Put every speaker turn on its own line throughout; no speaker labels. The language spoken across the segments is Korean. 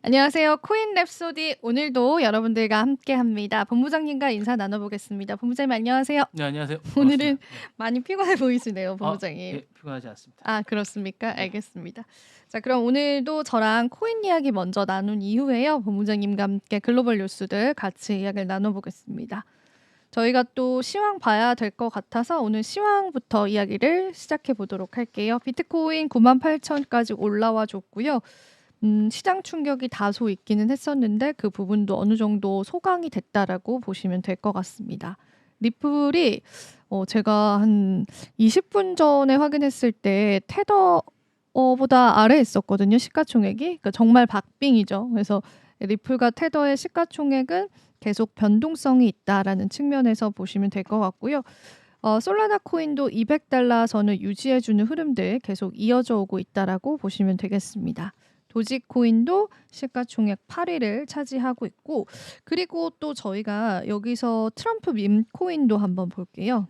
안녕하세요. 코인 랩소디 오늘도 여러분들과 함께합니다. 본부장님과 인사 나눠보겠습니다. 본부장님 안녕하세요.
네, 안녕하세요.
오늘은
반갑습니다. 네.
많이 피곤해 보이시네요,
아,
본부장님.
예, 피곤하지 않습니다.
아, 그렇습니까?
네.
알겠습니다. 자, 그럼 오늘도 저랑 코인 이야기 먼저 나눈 이후에요. 본부장님과 함께 글로벌 뉴스들 같이 이야기를 나눠보겠습니다. 저희가 또 시황 봐야 될 것 같아서 오늘 시황부터 이야기를 시작해 보도록 할게요. 비트코인 98,000까지 올라와 줬고요. 시장 충격이 다소 있기는 했었는데 그 부분도 어느 정도 소강이 됐다라고 보시면 될 것 같습니다. 리플이 제가 한 20분 전에 확인했을 때 테더 보다 아래에 있었거든요. 시가총액이. 그러니까 정말 박빙이죠. 그래서 리플과 테더의 시가총액은 계속 변동성이 있다라는 측면에서 보시면 될 것 같고요. 솔라나 코인도 200달러 선을 유지해주는 흐름들 계속 이어져 오고 있다라고 보시면 되겠습니다. 도지코인도 시가총액 8위를 차지하고 있고, 그리고 또 저희가 여기서 트럼프 밈 코인도 한번 볼게요.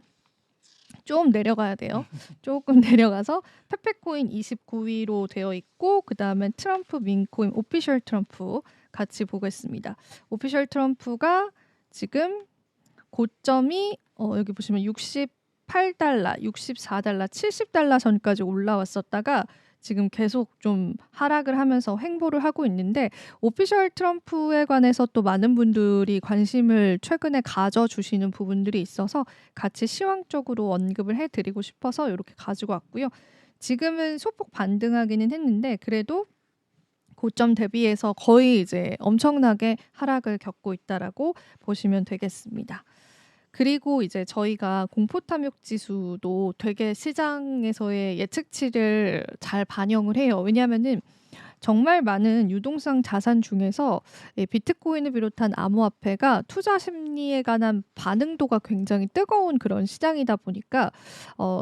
좀 내려가야 돼요. 조금 내려가서 페페코인 29위로 되어 있고, 그 다음에 트럼프 밈코인 오피셜 트럼프 같이 보겠습니다. 오피셜 트럼프가 지금 고점이 여기 보시면 68달러, 64달러, 70달러 선까지 올라왔었다가 지금 계속 좀 하락을 하면서 횡보를 하고 있는데, 오피셜 트럼프에 관해서 또 많은 분들이 관심을 최근에 가져주시는 부분들이 있어서 같이 시황적으로 언급을 해드리고 싶어서 이렇게 가지고 왔고요. 지금은 소폭 반등하기는 했는데 그래도 고점 대비해서 거의 이제 엄청나게 하락을 겪고 있다라고 보시면 되겠습니다. 그리고 이제 저희가 공포탐욕 지수도 되게 시장에서의 예측치를 잘 반영을 해요. 왜냐하면은 정말 많은 유동성 자산 중에서 비트코인을 비롯한 암호화폐가 투자 심리에 관한 반응도가 굉장히 뜨거운 그런 시장이다 보니까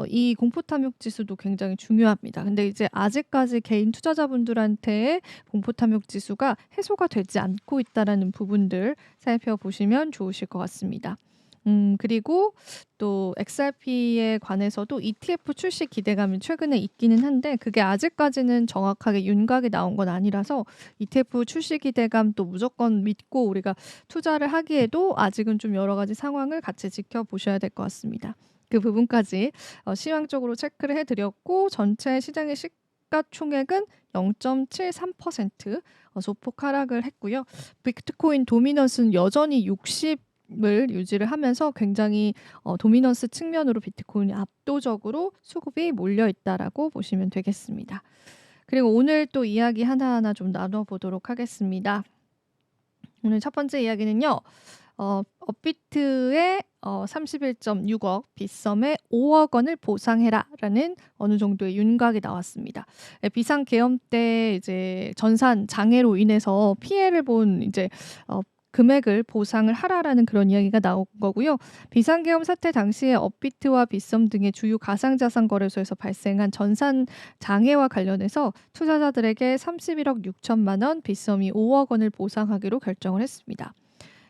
이 공포탐욕 지수도 굉장히 중요합니다. 근데 이제 아직까지 개인 투자자분들한테 공포탐욕 지수가 해소가 되지 않고 있다라는 부분들 살펴보시면 좋으실 것 같습니다. 그리고 또 XRP에 관해서도 ETF 출시 기대감이 최근에 있기는 한데 그게 아직까지는 정확하게 윤곽이 나온 건 아니라서 ETF 출시 기대감 또 무조건 믿고 우리가 투자를 하기에도 아직은 좀 여러 가지 상황을 같이 지켜보셔야 될 것 같습니다. 그 부분까지 시황적으로 체크를 해드렸고 전체 시장의 시가총액은 0.73% 소폭 하락을 했고요. 비트코인 도미넌스는 여전히 60을 유지를 하면서 굉장히 도미넌스 측면으로 비트코인이 압도적으로 수급이 몰려 있다라고 보시면 되겠습니다. 그리고 오늘 또 이야기 하나하나 좀 나눠보도록 하겠습니다. 오늘 첫 번째 이야기는요. 업비트의 31.6억, 빗썸의 5억 원을 보상해라라는 어느 정도의 윤곽이 나왔습니다. 비상 계엄 때 이제 전산 장애로 인해서 피해를 본 이제 금액을 보상을 하라라는 그런 이야기가 나온 거고요. 비상계엄 사태 당시에 업비트와 빗썸 등의 주요 가상자산 거래소에서 발생한 전산 장애와 관련해서 투자자들에게 31억 6천만 원, 빗썸이 5억 원을 보상하기로 결정을 했습니다.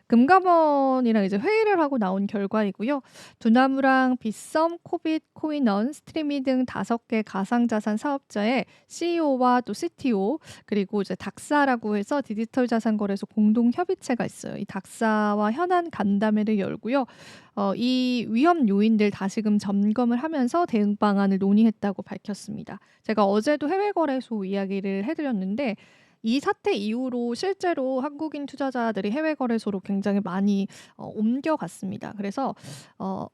금감원이랑 이제 회의를 하고 나온 결과이고요. 두나무랑 빗썸, 코빗, 코인원, 스트리미 등 5개 가상자산 사업자의 CEO와 또 CTO 그리고 이제 닥사라고 해서 디지털 자산 거래소 공동 협의체가 있어요. 이 닥사와 현안 간담회를 열고요. 이 위험 요인들 다시금 점검을 하면서 대응 방안을 논의했다고 밝혔습니다. 제가 어제도 해외 거래소 이야기를 해드렸는데 이 사태 이후로 실제로 한국인 투자자들이 해외 거래소로 굉장히 많이 옮겨갔습니다. 그래서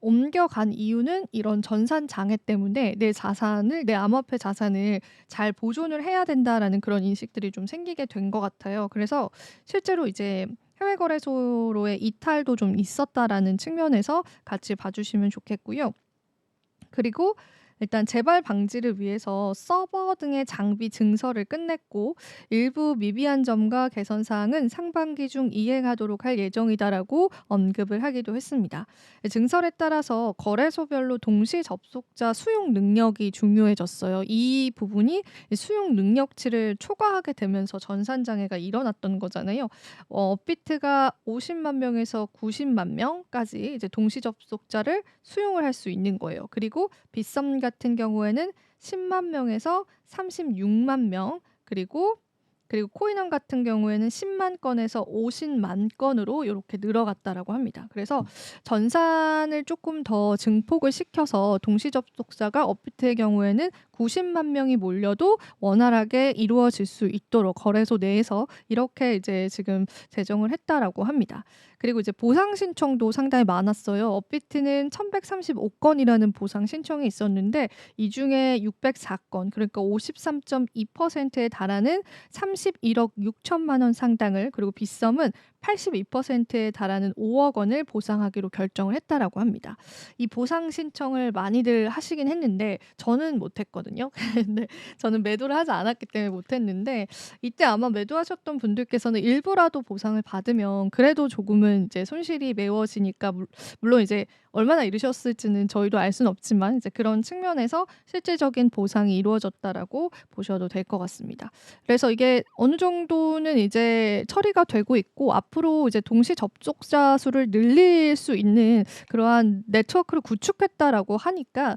옮겨간 이유는 이런 전산 장애 때문에 내 자산을 내 암호화폐 자산을 잘 보존을 해야 된다라는 그런 인식들이 좀 생기게 된 것 같아요. 그래서 실제로 이제 해외 거래소로의 이탈도 좀 있었다라는 측면에서 같이 봐주시면 좋겠고요. 그리고 일단 재발 방지를 위해서 서버 등의 장비 증설을 끝냈고 일부 미비한 점과 개선 사항은 상반기 중 이행하도록 할 예정이다라고 언급을 하기도 했습니다. 증설에 따라서 거래소별로 동시 접속자 수용 능력이 중요해졌어요. 이 부분이 수용 능력치를 초과하게 되면서 전산 장애가 일어났던 거잖아요. 업비트가 50만 명에서 90만 명까지 이제 동시 접속자를 수용을 할 수 있는 거예요. 그리고 빗썸 같은 경우에는 10만 명에서 36만 명 그리고 그리고 코인원 같은 경우에는 10만 건에서 50만 건으로 요렇게 늘어갔다라고 합니다. 그래서 전산을 조금 더 증폭을 시켜서 동시 접속자가 업비트의 경우에는 90만 명이 몰려도 원활하게 이루어질 수 있도록 거래소 내에서 이렇게 이제 지금 제정을 했다라고 합니다. 그리고 이제 보상 신청도 상당히 많았어요. 업비트는 1135건이라는 보상 신청이 있었는데 이 중에 604건, 그러니까 53.2%에 달하는 31억 6천만 원 상당을, 그리고 빗썸은 82%에 달하는 5억 원을 보상하기로 결정을 했다라고 합니다. 이 보상 신청을 많이들 하시긴 했는데 저는 못했거든요. 근데 저는 매도를 하지 않았기 때문에 못했는데, 이때 아마 매도하셨던 분들께서는 일부라도 보상을 받으면 그래도 조금은 이제 손실이 메워지니까, 물론 이제 얼마나 이르셨을지는 저희도 알 수는 없지만 이제 그런 측면에서 실질적인 보상이 이루어졌다라고 보셔도 될 것 같습니다. 그래서 이게 어느 정도는 이제 처리가 되고 있고, 앞으로 이제 동시 접속자 수를 늘릴 수 있는 그러한 네트워크를 구축했다라고 하니까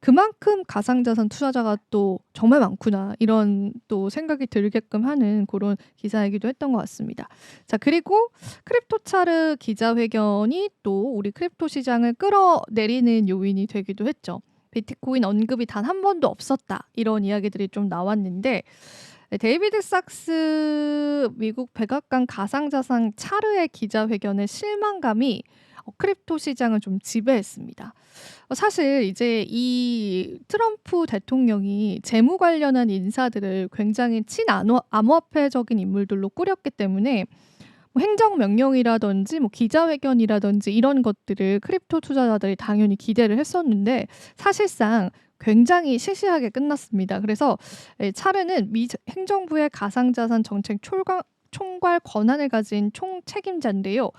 그만큼 가상자산 투자자가 또 정말 많구나, 이런 또 생각이 들게끔 하는 그런 기사이기도 했던 것 같습니다. 자, 그리고 크립토차르 기자회견이 또 우리 크립토 시장을 끌어내리는 요인이 되기도 했죠. 비트코인 언급이 단 한 번도 없었다, 이런 이야기들이 좀 나왔는데, 데이비드 sak스 미국 백악관 가상자산 차르의 기자회견의 실망감이 크립토 시장을 좀 지배했습니다. 사실 이제 이 트럼프 대통령이 재무 관련한 인사들을 굉장히 친암호화폐적인 인물들로 꾸렸기 때문에 뭐 행정명령이라든지 뭐 기자회견이라든지 이런 것들을 크립토 투자자들이 당연히 기대를 했었는데 사실상 굉장히 시시하게 끝났습니다. 그래서 차르는 미 행정부의 가상자산 정책 총괄 권한을 가진 총책임자인데요.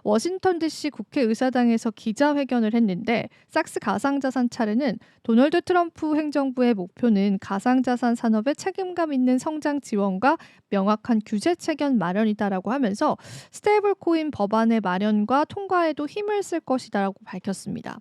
워싱턴 DC 국회의사당에서 기자회견을 했는데, sak스 가상자산 차르는 도널드 트럼프 행정부의 목표는 가상자산 산업의 책임감 있는 성장 지원과 명확한 규제 체계 마련이다라고 하면서 스테이블 코인 법안의 마련과 통과에도 힘을 쓸 것이다라고 밝혔습니다.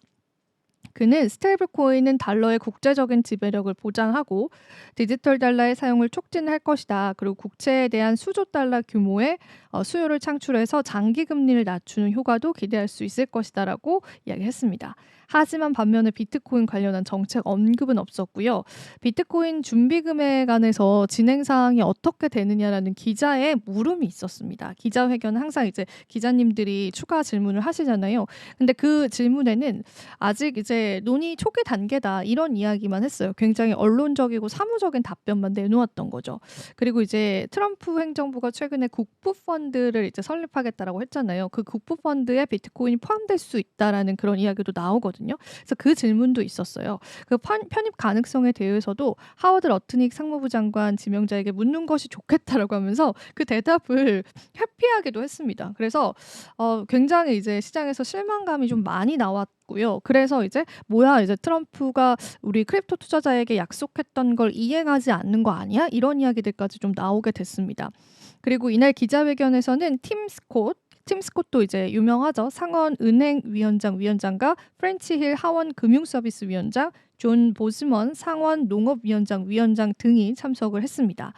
그는 스테이블 코인은 달러의 국제적인 지배력을 보장하고 디지털 달러의 사용을 촉진할 것이다. 그리고 국채에 대한 수조 달러 규모의 수요를 창출해서 장기 금리를 낮추는 효과도 기대할 수 있을 것이다라고 이야기했습니다. 하지만 반면에 비트코인 관련한 정책 언급은 없었고요. 비트코인 준비금에 관해서 진행 사항이 어떻게 되느냐라는 기자의 물음이 있었습니다. 기자회견은 항상 이제 기자님들이 추가 질문을 하시잖아요. 근데 그 질문에는 아직 이제 논의 초기 단계다, 이런 이야기만 했어요. 굉장히 언론적이고 사무적인 답변만 내놓았던 거죠. 그리고 이제 트럼프 행정부가 최근에 국부 펀드를 이제 설립하겠다라고 했잖아요. 그 국부 펀드에 비트코인이 포함될 수 있다라는 그런 이야기도 나오거든요. 그래서 그 질문도 있었어요. 그 편입 가능성에 대해서도 하워드 러트닉 상무부 장관 지명자에게 묻는 것이 좋겠다라고 하면서 그 대답을 회피하기도 했습니다. 그래서 굉장히 이제 시장에서 실망감이 좀 많이 나왔고요. 그래서 이제 뭐야, 이제 트럼프가 우리 크립토 투자자에게 약속했던 걸 이행하지 않는 거 아니야? 이런 이야기들까지 좀 나오게 됐습니다. 그리고 이날 기자회견에서는 팀 스콧도 이제 유명하죠. 상원 은행위원장과 프렌치 힐 하원 금융서비스 위원장, 존 보즈먼 상원 농업위원장 위원장 등이 참석을 했습니다.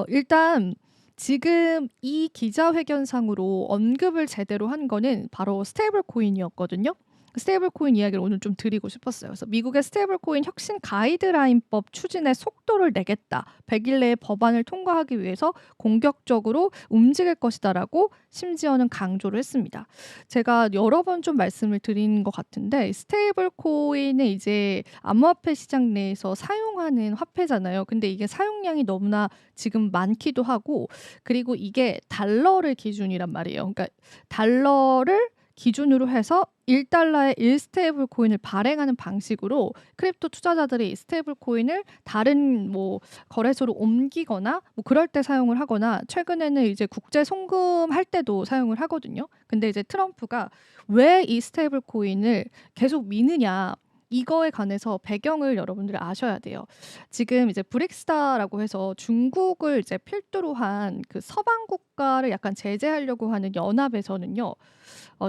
일단 지금 이 기자회견상으로 언급을 제대로 한 거는 바로 스테이블 코인이었거든요. 스테이블 코인 이야기를 오늘 좀 드리고 싶었어요. 그래서 미국의 스테이블 코인 혁신 가이드라인법 추진에 속도를 내겠다. 100일 내에 법안을 통과하기 위해서 공격적으로 움직일 것이다라고 심지어는 강조를 했습니다. 제가 여러 번 좀 말씀을 드린 것 같은데, 스테이블 코인은 이제 암호화폐 시장 내에서 사용하는 화폐잖아요. 근데 이게 사용량이 너무나 지금 많기도 하고, 그리고 이게 달러를 기준이란 말이에요. 그러니까 달러를 기준으로 해서 1달러의 1스테이블 코인을 발행하는 방식으로 크립토 투자자들이 스테이블 코인을 다른 뭐 거래소로 옮기거나 뭐 그럴 때 사용을 하거나, 최근에는 이제 국제 송금할 때도 사용을 하거든요. 근데 이제 트럼프가 왜 이 스테이블 코인을 계속 미느냐, 이거에 관해서 배경을 여러분들이 아셔야 돼요. 지금 이제 브릭스다라고 해서 중국을 이제 필두로 한 그 서방 국가를 약간 제재하려고 하는 연합에서는요.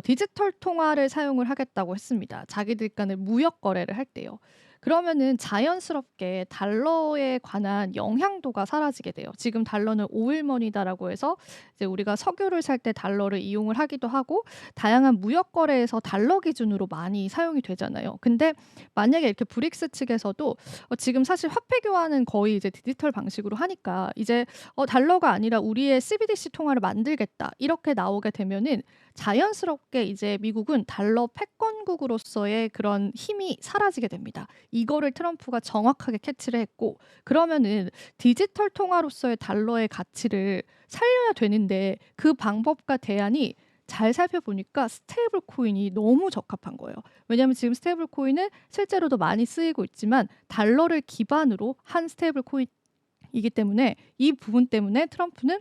디지털 통화를 사용을 하겠다고 했습니다. 자기들 간의 무역 거래를 할 때요. 그러면은 자연스럽게 달러에 관한 영향도가 사라지게 돼요. 지금 달러는 오일머니다라고 해서 이제 우리가 석유를 살 때 달러를 이용을 하기도 하고 다양한 무역 거래에서 달러 기준으로 많이 사용이 되잖아요. 근데 만약에 이렇게 브릭스 측에서도 지금 사실 화폐 교환은 거의 이제 디지털 방식으로 하니까 이제 달러가 아니라 우리의 CBDC 통화를 만들겠다. 이렇게 나오게 되면은 자연스럽게 이제 미국은 달러 패권국으로서의 그런 힘이 사라지게 됩니다. 이거를 트럼프가 정확하게 캐치를 했고 그러면은 디지털 통화로서의 달러의 가치를 살려야 되는데 그 방법과 대안이 잘 살펴보니까 스테이블 코인이 너무 적합한 거예요. 왜냐하면 지금 스테이블 코인은 실제로도 많이 쓰이고 있지만 달러를 기반으로 한 스테이블 코인이기 때문에 이 부분 때문에 트럼프는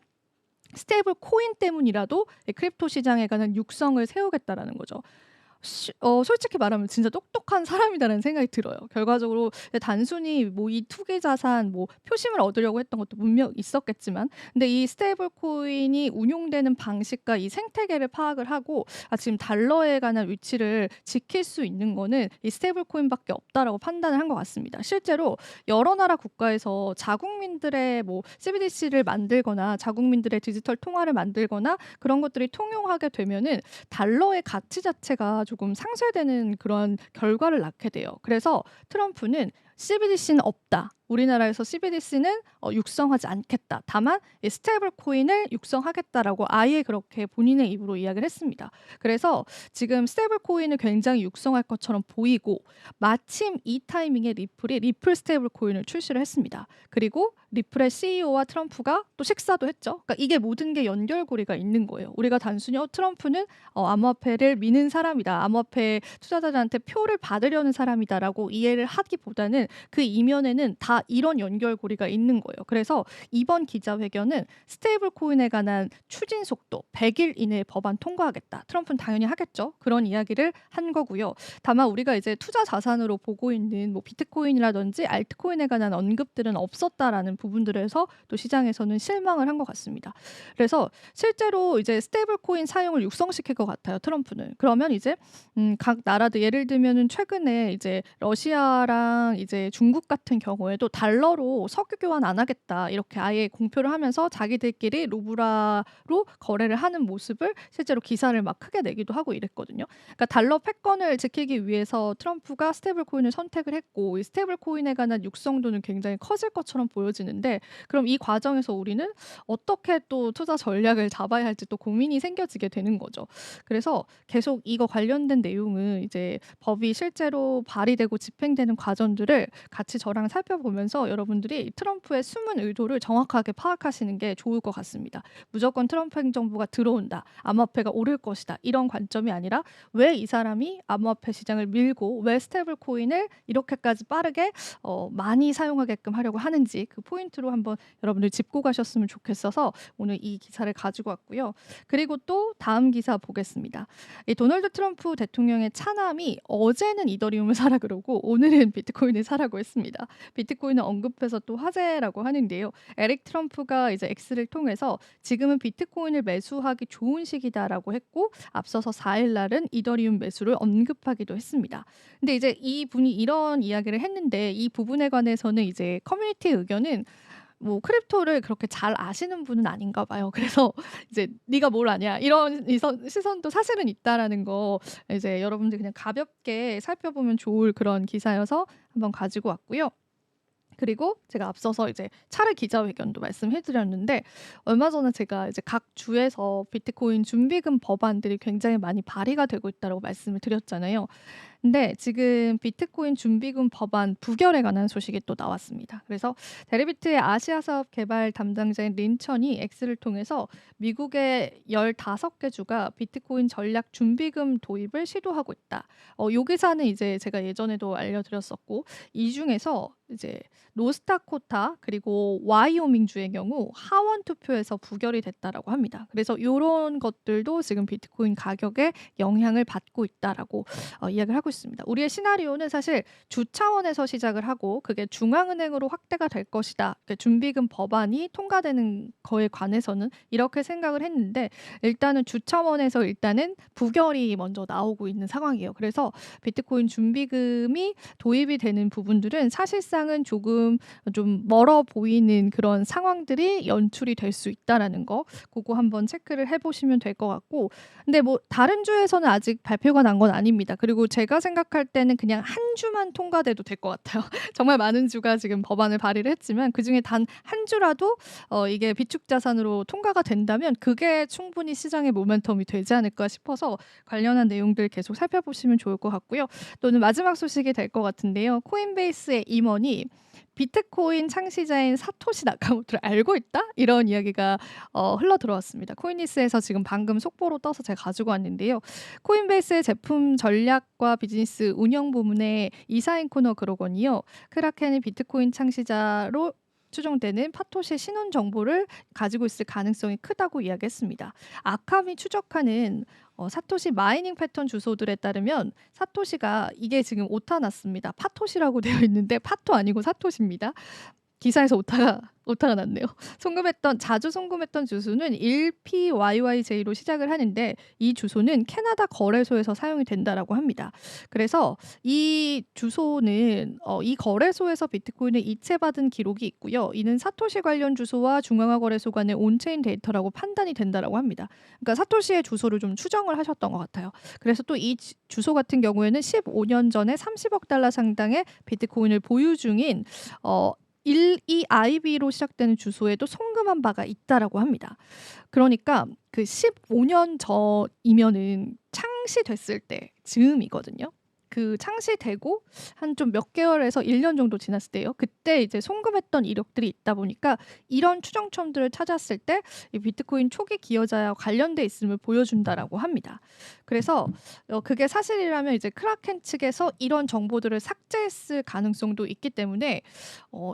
스테이블 코인 때문이라도 크립토 시장에 관한 육성을 세우겠다라는 거죠. 솔직히 말하면 진짜 똑똑한 사람이다라는 생각이 들어요. 결과적으로 단순히 뭐 이 투기 자산 뭐 표심을 얻으려고 했던 것도 분명 있었겠지만 근데 이 스테이블 코인이 운용되는 방식과 이 생태계를 파악을 하고 지금 달러에 관한 위치를 지킬 수 있는 거는 이 스테이블 코인밖에 없다라고 판단을 한 것 같습니다. 실제로 여러 나라 국가에서 자국민들의 뭐 CBDC를 만들거나 자국민들의 디지털 통화를 만들거나 그런 것들이 통용하게 되면은 달러의 가치 자체가 조금 상쇄되는 그런 결과를 낳게 돼요. 그래서 트럼프는 CBDC는 없다. 우리나라에서 CBDC는 육성하지 않겠다. 다만 이 스테이블 코인을 육성하겠다라고 아예 그렇게 본인의 입으로 이야기를 했습니다. 그래서 지금 스테이블 코인을 굉장히 육성할 것처럼 보이고 마침 이 타이밍에 리플이 리플 스테이블 코인을 출시를 했습니다. 그리고 리플의 CEO와 트럼프가 또 식사도 했죠. 그러니까 이게 모든 게 연결고리가 있는 거예요. 우리가 단순히 트럼프는 암호화폐를 미는 사람이다. 암호화폐 투자자들한테 표를 받으려는 사람이다라고 이해를 하기보다는 그 이면에는 다 이런 연결고리가 있는 거예요. 그래서 이번 기자회견은 스테이블 코인에 관한 추진 속도 100일 이내에 법안 통과하겠다. 트럼프는 당연히 하겠죠. 그런 이야기를 한 거고요. 다만 우리가 이제 투자 자산으로 보고 있는 뭐 비트코인이라든지 알트코인에 관한 언급들은 없었다라는 부분들에서 또 시장에서는 실망을 한 것 같습니다. 그래서 실제로 이제 스테이블 코인 사용을 육성시킬 것 같아요. 트럼프는. 그러면 이제 각 나라들 예를 들면은 최근에 이제 러시아랑 이제 중국 같은 경우에도 달러로 석유 교환 안 하겠다 이렇게 아예 공표를 하면서 자기들끼리 루브라로 거래를 하는 모습을 실제로 기사를 막 크게 내기도 하고 이랬거든요. 그러니까 달러 패권을 지키기 위해서 트럼프가 스테이블 코인을 선택을 했고 이 스테이블 코인에 관한 육성도는 굉장히 커질 것처럼 보여지는데 그럼 이 과정에서 우리는 어떻게 또 투자 전략을 잡아야 할지 또 고민이 생겨지게 되는 거죠. 그래서 계속 이거 관련된 내용은 이제 법이 실제로 발의되고 집행되는 과정들을 같이 저랑 살펴보면서 여러분들이 트럼프의 숨은 의도를 정확하게 파악하시는 게 좋을 것 같습니다. 무조건 트럼프 행정부가 들어온다. 암호화폐가 오를 것이다. 이런 관점이 아니라 왜 이 사람이 암호화폐 시장을 밀고 왜 스테이블 코인을 이렇게까지 빠르게 많이 사용하게끔 하려고 하는지 그 포인트로 한번 여러분들 짚고 가셨으면 좋겠어서 오늘 이 기사를 가지고 왔고요. 그리고 또 다음 기사 보겠습니다. 이 도널드 트럼프 대통령의 차남이 어제는 이더리움을 사라 그러고 오늘은 비트코인을 사라고 했습니다. 비트코인을 언급해서 또 화제라고 하는데요. 에릭 트럼프가 이제 X를 통해서 지금은 비트코인을 매수하기 좋은 시기다라고 했고 앞서서 4일 날은 이더리움 매수를 언급하기도 했습니다. 근데 이제 이 분이 이런 이야기를 했는데 이 부분에 관해서는 이제 커뮤니티 의견은 뭐 크립토를 그렇게 잘 아시는 분은 아닌가 봐요. 그래서 이제 "네가 뭘 아냐." 이런 시선도 사실은 있다라는 거 이제 여러분들 그냥 가볍게 살펴보면 좋을 그런 기사여서 한번 가지고 왔고요. 그리고 제가 앞서서 이제 차르 기자회견도 말씀해 드렸는데 얼마 전에 제가 이제 각 주에서 비트코인 준비금 법안들이 굉장히 많이 발의가 되고 있다고 말씀을 드렸잖아요. 근데 지금 비트코인 준비금 법안 부결에 관한 소식이 또 나왔습니다. 그래서 데리비트의 아시아 사업 개발 담당자인 린천이 X를 통해서 미국의 15개 주가 비트코인 전략 준비금 도입을 시도하고 있다. 요 기사는 이제 제가 예전에도 알려드렸었고 이 중에서 이제 노스다코타 그리고 와이오밍 주의 경우 하원 투표에서 부결이 됐다라고 합니다. 그래서 요런 것들도 지금 비트코인 가격에 영향을 받고 있다라고 이야기를 하고 하고 있습니다. 우리의 시나리오는 사실 주 차원에서 시작을 하고 그게 중앙은행으로 확대가 될 것이다. 준비금 법안이 통과되는 거에 관해서는 이렇게 생각을 했는데 일단은 주 차원에서 일단은 부결이 먼저 나오고 있는 상황이에요. 그래서 비트코인 준비금이 도입이 되는 부분들은 사실상은 조금 좀 멀어 보이는 그런 상황들이 연출이 될 수 있다라는 거 그거 한번 체크를 해보시면 될 것 같고 근데 뭐 다른 주에서는 아직 발표가 난 건 아닙니다. 그리고 제가 생각할 때는 그냥 한 주만 통과돼도 될 것 같아요. 정말 많은 주가 지금 법안을 발의를 했지만 그중에 단 한 주라도 이게 비축 자산으로 통과가 된다면 그게 충분히 시장의 모멘텀이 되지 않을까 싶어서 관련한 내용들 계속 살펴보시면 좋을 것 같고요. 또는 마지막 소식이 될 것 같은데요. 코인베이스의 임원이 비트코인 창시자인 사토시 나카모토를 알고 있다? 이런 이야기가 흘러 들어왔습니다. 코인니스에서 지금 방금 속보로 떠서 제가 가지고 왔는데요. 코인베이스의 제품 전략과 비즈니스 운영 부문의 이사인 코너 그로건이요. 크라켄의 비트코인 창시자로 추정되는 파토시의 신원 정보를 가지고 있을 가능성이 크다고 이야기했습니다. 아캄이 추적하는 사토시 마이닝 패턴 주소들에 따르면 사토시가 이게 지금 오타 났습니다. 파토시라고 되어 있는데 파토 아니고 사토시입니다. 기사에서 오타가 났네요. 자주 송금했던 주소는 1PYYJ로 시작을 하는데 이 주소는 캐나다 거래소에서 사용이 된다라고 합니다. 그래서 이 주소는 이 거래소에서 비트코인을 이체받은 기록이 있고요. 이는 사토시 관련 주소와 중앙화 거래소 간의 온체인 데이터라고 판단이 된다라고 합니다. 그러니까 사토시의 주소를 좀 추정을 하셨던 것 같아요. 그래서 또 이 주소 같은 경우에는 15년 전에 30억 달러 상당의 비트코인을 보유 중인 12IB로 시작되는 주소에도 송금한 바가 있다라고 합니다. 그러니까 그 15년 전이면은 창시됐을 때 즈음이거든요. 그 창시되고 한 좀 몇 개월에서 1년 정도 지났을 때요. 그때 이제 송금했던 이력들이 있다 보니까 이런 추정점들을 찾았을 때 이 비트코인 초기 기여자와 관련돼 있음을 보여준다라고 합니다. 그래서 그게 사실이라면 이제 크라켄 측에서 이런 정보들을 삭제했을 가능성도 있기 때문에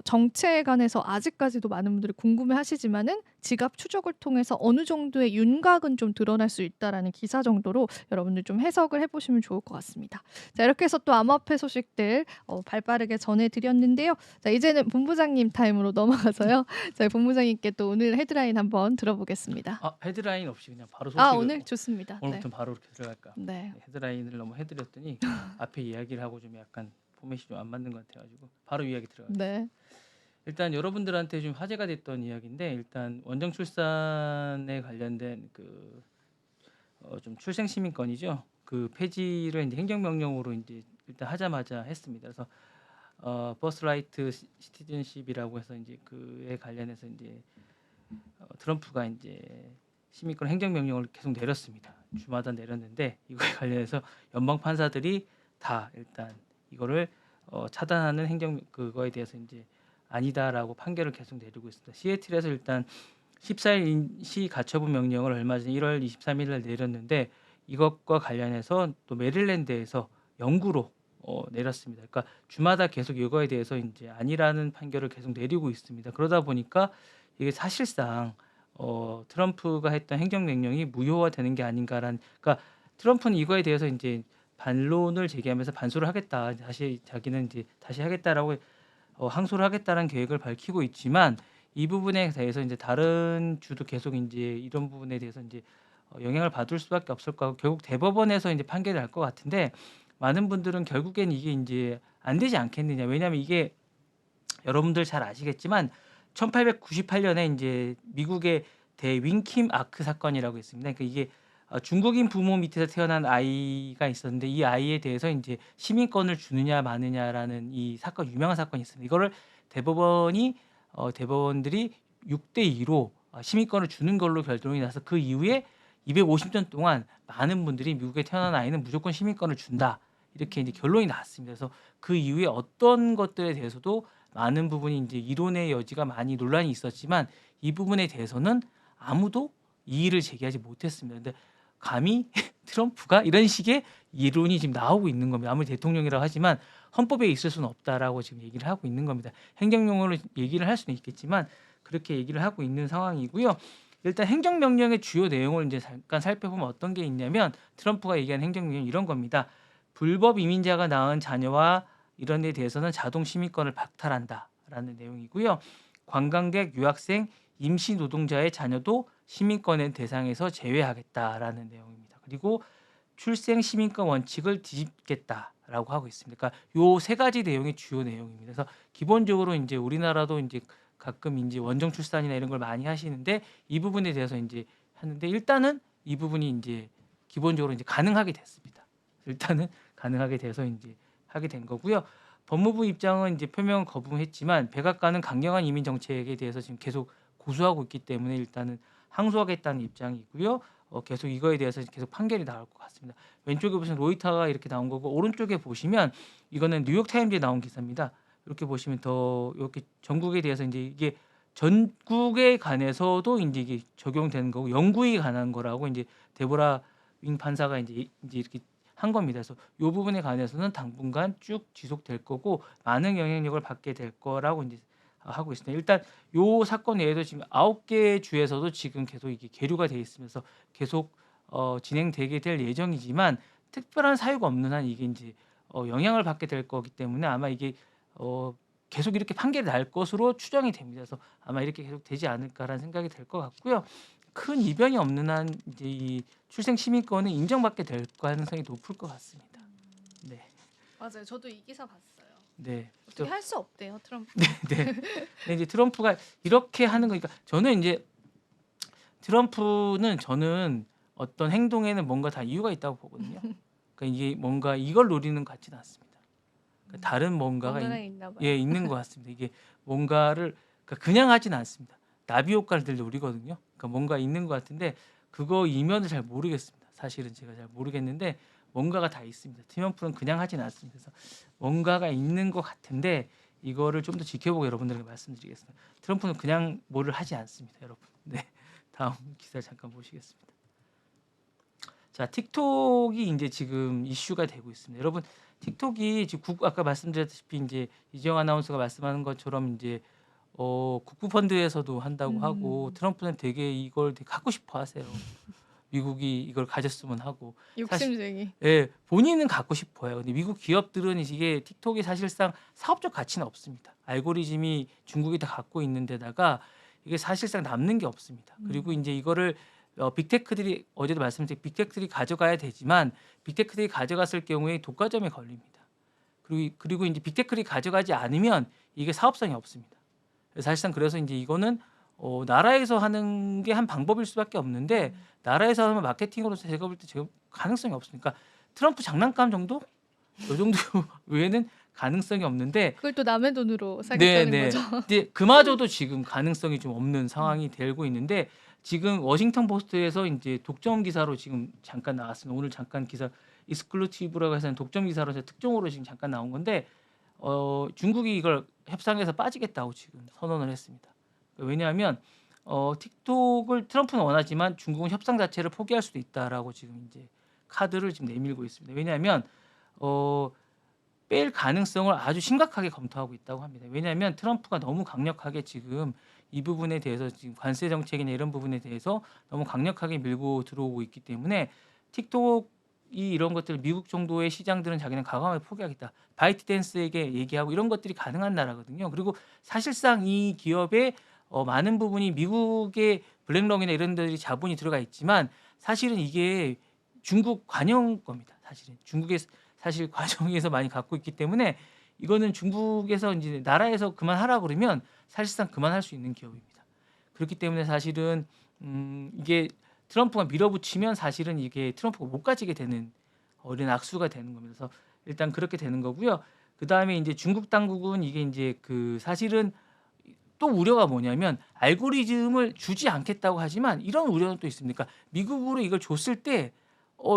정체에 관해서 아직까지도 많은 분들이 궁금해하시지만은 지갑 추적을 통해서 어느 정도의 윤곽은 좀 드러날 수 있다라는 기사 정도로 여러분들 좀 해석을 해보시면 좋을 것 같습니다. 자, 이렇게 해서 또 암호화폐 소식들 발빠르게 전해드렸는데요. 자, 이제는 본부장님 타임으로 넘어가서요. 저희 본부장님께 또 오늘 헤드라인 한번 들어보겠습니다.
헤드라인 없이 그냥 바로 소식을
오늘 좋습니다.
오늘부터 바로 이렇게 들어갈까?
네.
헤드라인을 너무 해드렸더니 앞에 이야기를 하고 좀 약간 포맷이 좀 안 맞는 것 같아가지고 바로 이야기 들어갈게요.
네.
일단 여러분들한테 좀 화제가 됐던 이야기인데 일단 원정 출산에 관련된 좀 출생 시민권이죠. 그 폐지를 이제 행정명령으로 이제 일단 하자마자 했습니다. 그래서 버스라이트 시티즌십이라고 해서 이제 그에 관련해서 이제 트럼프가 이제 시민권 행정명령을 계속 내렸습니다. 주마다 내렸는데 이거에 관련해서 연방 판사들이 다 일단 이거를 차단하는 행정 그거에 대해서 이제 아니다라고 판결을 계속 내리고 있습니다. 시애틀에서 일단 14일 임시 가처분 명령을 얼마 전 1월 23일 날 내렸는데 이것과 관련해서 또 메릴랜드에서 영구로 내렸습니다. 그러니까 주마다 계속 이거에 대해서 이제 아니라는 판결을 계속 내리고 있습니다. 그러다 보니까 이게 사실상 트럼프가 했던 행정명령이 무효화되는 게 아닌가라는, 그러니까 트럼프는 이거에 대해서 이제 반론을 제기하면서 반소를 하겠다, 다시 자기는 이제 다시 하겠다라고 항소를 하겠다는 계획을 밝히고 있지만 이 부분에 대해서 이제 다른 주도 계속 이제 이런 부분에 대해서 이제 영향을 받을 수밖에 없을 거고 결국 대법원에서 이제 판결이 날 것 같은데 많은 분들은 결국엔 이게 이제 안 되지 않겠느냐. 왜냐하면 이게 여러분들 잘 아시겠지만 1898년에 이제 미국의 대윈킴 아크 사건이라고 있습니다. 그러니까 이게 중국인 부모 밑에서 태어난 아이가 있었는데 이 아이에 대해서 이제 시민권을 주느냐 마느냐라는 이 사건, 유명한 사건이 있습니다. 이거를 대법원들이 6대2로 시민권을 주는 걸로 결론이 나서 그 이후에 250년 동안 많은 분들이 미국에 태어난 아이는 무조건 시민권을 준다, 이렇게 이제 결론이 나왔습니다. 그래서 그 이후에 어떤 것들에 대해서도 많은 부분이 이제 이론의 여지가 많이 논란이 있었지만 이 부분에 대해서는 아무도 이의를 제기하지 못했습니다. 근데 감히 트럼프가 이런 식의 이론이 지금 나오고 있는 겁니다. 아무리 대통령이라고 하지만 헌법에 있을 수는 없다라고 지금 얘기를 하고 있는 겁니다. 행정용어로 얘기를 할 수는 있겠지만 그렇게 얘기를 하고 있는 상황이고요. 일단 행정명령의 주요 내용을 이제 잠깐 살펴보면 어떤 게 있냐면 트럼프가 얘기한 행정명령 이런 겁니다. 불법 이민자가 낳은 자녀와 이런 데 대해서는 자동 시민권을 박탈한다라는 내용이고요. 관광객, 유학생, 임시 노동자의 자녀도 시민권의 대상에서 제외하겠다라는 내용입니다. 그리고 출생 시민권 원칙을 뒤집겠다라고 하고 있습니다. 그러니까 요 세 가지 내용이 주요 내용입니다. 그래서 기본적으로 이제 우리나라도 이제 가끔 이제 원정 출산이나 이런 걸 많이 하시는데 이 부분에 대해서 이제 하는데 일단은 이 부분이 이제 기본적으로 이제 가능하게 됐습니다. 일단은 가능하게 돼서 이제 하게 된 거고요. 법무부 입장은 이제 표명을 거부했지만 백악관은 강경한 이민 정책에 대해서 지금 계속 고수하고 있기 때문에 일단은 항소하겠다는 입장이고요. 계속 이거에 대해서 계속 판결이 나올 것 같습니다. 왼쪽에 보시면 로이터가 이렇게 나온 거고 오른쪽에 보시면 이거는 뉴욕 타임즈에 나온 기사입니다. 이렇게 보시면 더 이렇게 전국에 대해서 이제 이게 전국에 관해서도 이제 이게 적용되는 거고 영구에 관한 거라고 이제 데보라 윙 판사가 이제 이렇게 한 겁니다. 그래서 이 부분에 관해서는 당분간 쭉 지속될 거고 많은 영향력을 받게 될 거라고 이제 하고 있습니다. 일단 요 사건 외에도 지금 9개 주에서도 지금 계속 이게 계류가 돼 있으면서 계속 진행되게 될 예정이지만 특별한 사유가 없는 한 이게 이제 영향을 받게 될 거기 때문에 아마 이게 계속 이렇게 판결이 날 것으로 추정이 됩니다. 그래서 아마 이렇게 계속 되지 않을까라는 생각이 될 것 같고요. 큰 이변이 없는 한 이제 이 출생 시민권은 인정받게 될 가능성이 높을 것 같습니다. 네,
맞아요. 저도 이 기사 봤어요.
네.
어떻게 할 수 없대요, 트럼프.
네. 근데 이제 트럼프가 이렇게 하는 거니까 저는 이제 트럼프는 저는 어떤 행동에는 뭔가 다 이유가 있다고 보거든요. 그러니까 이게 뭔가 이걸 노리는 것 같지는 않습니다. 그러니까 다른 뭔가가
뭔가가 있나 봐요.
예, 있는 것 같습니다. 이게 뭔가를 그러니까 그냥 하지는 않습니다. 나비 효과를 늘 노리거든요. 그러니까 뭔가 있는 것 같은데 그거 이면을 잘 모르겠습니다. 사실은 제가 잘 모르겠는데 뭔가가 다 있습니다. 트럼프는 그냥 하지는 않습니다. 그래서 뭔가가 있는 것 같은데 이거를 좀 더 지켜보고 여러분들에게 말씀드리겠습니다. 트럼프는 그냥 뭐를 하지 않습니다, 여러분. 네, 다음 기사 잠깐 보시겠습니다. 자, 틱톡이 이제 지금 이슈가 되고 있습니다. 여러분, 틱톡이 지금 아까 말씀드렸다시피 이제 이재용 아나운서가 말씀하는 것처럼 이제 국부 펀드에서도 한다고 하고 트럼프는 되게 이걸 되게 갖고 싶어 하세요. 미국이 이걸 가졌으면 하고 사실
욕심쟁이.
예, 본인은 갖고 싶어요. 근데 미국 기업들은 이게 틱톡이 사실상 사업적 가치는 없습니다. 알고리즘이 중국이 다 갖고 있는 데다가 이게 사실상 남는 게 없습니다. 그리고 이제 이거를 빅테크들이 어제도 말씀드린 빅테크들이 가져가야 되지만 빅테크들이 가져갔을 경우에 독과점에 걸립니다. 그리고 이제 빅테크들이 가져가지 않으면 이게 사업성이 없습니다. 사실상 그래서 이제 이거는 나라에서 하는 게 한 방법일 수밖에 없는데 나라에서 하면 마케팅으로서 제가 볼 때 지금 가능성이 없으니까 트럼프 장난감 정도? 요 정도 외에는 가능성이 없는데
그걸 또 남의 돈으로 사겠다는
네.
거죠.
근데 그마저도 지금 가능성이 좀 없는 상황이 되고 있는데 지금 워싱턴 포스트에서 이제 독점 기사로 지금 잠깐 나왔습니다. 오늘 잠깐 기사 익스클루티브라고 해서 독점 기사로 특종으로 지금 잠깐 나온 건데 중국이 이걸 협상에서 빠지겠다고 지금 선언을 했습니다. 왜냐하면 틱톡을 트럼프는 원하지만 중국은 협상 자체를 포기할 수도 있다라고 지금 이제 카드를 지금 내밀고 있습니다. 왜냐하면 뺄 가능성을 아주 심각하게 검토하고 있다고 합니다. 왜냐하면 트럼프가 너무 강력하게 지금 이 부분에 대해서 지금 관세 정책이나 이런 부분에 대해서 너무 강력하게 밀고 들어오고 있기 때문에 틱톡이 이런 것들 미국 정도의 시장들은 자기는 과감하게 포기하겠다. 바이트댄스에게 얘기하고 이런 것들이 가능한 나라거든요. 그리고 사실상 이 기업의 많은 부분이 미국의 블랙록이나 이런 데들이 자본이 들어가 있지만 사실은 이게 중국 관영 겁니다. 사실은 중국의 사실 과정에서 많이 갖고 있기 때문에 이거는 중국에서 이제 나라에서 그만하라 그러면 사실상 그만할 수 있는 기업입니다. 그렇기 때문에 사실은 이게 트럼프가 밀어붙이면 사실은 이게 트럼프가 못 가지게 되는 이런 악수가 되는 겁니다. 그래서 일단 그렇게 되는 거고요. 그 다음에 이제 중국 당국은 이게 이제 그 사실은 또 우려가 뭐냐면 알고리즘을 주지 않겠다고 하지만 이런 우려는 또 있습니다. 그러니까 미국으로 이걸 줬을 때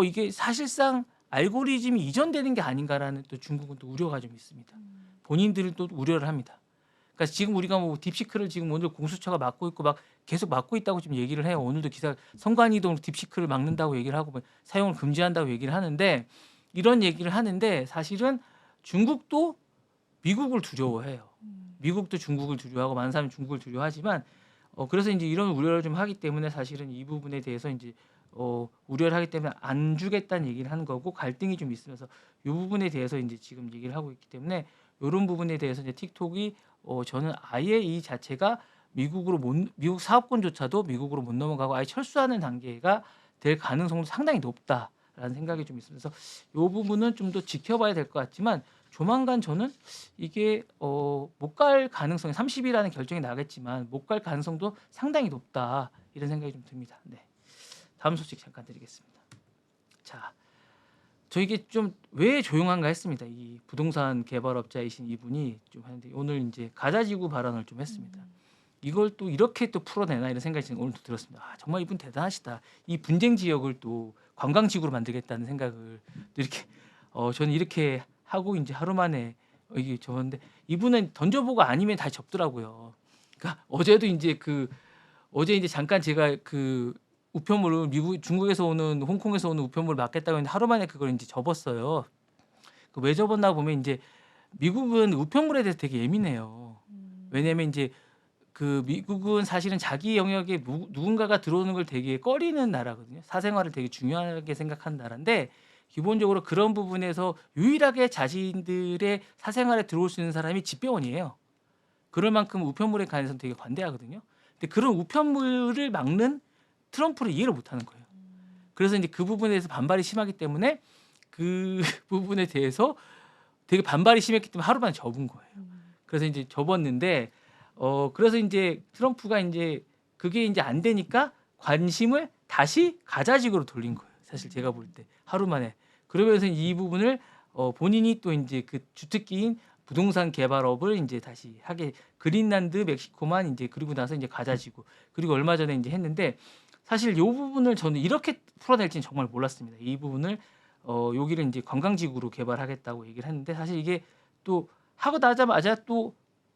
이게 사실상 알고리즘이 이전되는 게 아닌가라는 또 중국은 또 우려가 좀 있습니다. 본인들은 또 우려를 합니다. 그러니까 지금 우리가 뭐 딥시크를 지금 오늘 공수처가 막고 있고 막 계속 막고 있다고 지금 얘기를 해요. 오늘도 기사 선관위도 딥시크를 막는다고 얘기를 하고 사용을 금지한다고 얘기를 하는데 이런 얘기를 하는데 사실은 중국도 미국을 두려워해요. 미국도 중국을 두려워하고 많은 사람이 중국을 두려워하지만 그래서 이제 이런 우려를 좀 하기 때문에 사실은 이 부분에 대해서 이제 우려를 하기 때문에 안 주겠다는 얘기를 하는 거고 갈등이 좀 있으면서 이 부분에 대해서 이제 지금 얘기를 하고 있기 때문에 이런 부분에 대해서 이제 틱톡이 저는 아예 이 자체가 미국 사업권조차도 미국으로 못 넘어가고 아예 철수하는 단계가 될 가능성도 상당히 높다라는 생각이 좀 있으면서 이 부분은 좀 더 지켜봐야 될 것 같지만 조만간 저는 이게 못 갈 가능성이 30이라는 결정이 나겠지만 못 갈 가능성도 상당히 높다 이런 생각이 좀 듭니다. 네. 다음 소식 잠깐 드리겠습니다. 자, 저 이게 좀 왜 조용한가 했습니다. 이 부동산 개발업자이신 이분이 좀 하는데 오늘 이제 가자지구 발언을 좀 했습니다. 이걸 또 이렇게 또 풀어내나 이런 생각이 오늘 또 들었습니다. 아, 정말 이분 대단하시다. 이 분쟁 지역을 또 관광지구로 만들겠다는 생각을 또 이렇게 저는 이렇게 하고 이제 하루 만에 이게 저는데 이분은 던져보고 아니면 다 접더라고요. 그러니까 어제 이제 잠깐 제가 그 우편물을 중국에서 오는 홍콩에서 오는 우편물을 맡겠다고 했는데 하루 만에 그걸 이제 접었어요. 왜 접었나 보면 이제 미국은 우편물에 대해서 되게 예민해요. 왜냐하면 이제 그 미국은 사실은 자기 영역에 누군가가 들어오는 걸 되게 꺼리는 나라거든요. 사생활을 되게 중요하게 생각하는 나라인데 기본적으로 그런 부분에서 유일하게 자신들의 사생활에 들어올 수 있는 사람이 집배원이에요. 그럴 만큼 우편물에 관해서는 되게 관대하거든요. 근데 그런 우편물을 막는 트럼프를 이해를 못하는 거예요. 그래서 이제 그 부분에 대해서 반발이 심하기 때문에 그 부분에 대해서 되게 반발이 심했기 때문에 하루 만에 접은 거예요. 그래서 이제 접었는데 그래서 이제 트럼프가 이제 그게 이제 안 되니까 관심을 다시 가자지구로 돌린 거예요. 사실 제가 볼 때 하루 만에 그러면서 이 부분을 본인이 또 이제 그 주특기인 부동산 개발업을 이제 다시 하게 그린란드, 멕시코만 이제 그리고 나서 이제 가자지구 그리고 얼마 전에 이제 했는데 사실 이 부분을 저는 이렇게 풀어낼지는 정말 몰랐습니다. 이 부분을 여기를 이제 관광지구로 개발하겠다고 얘기를 했는데 사실 이게 또 하고 나자마자 또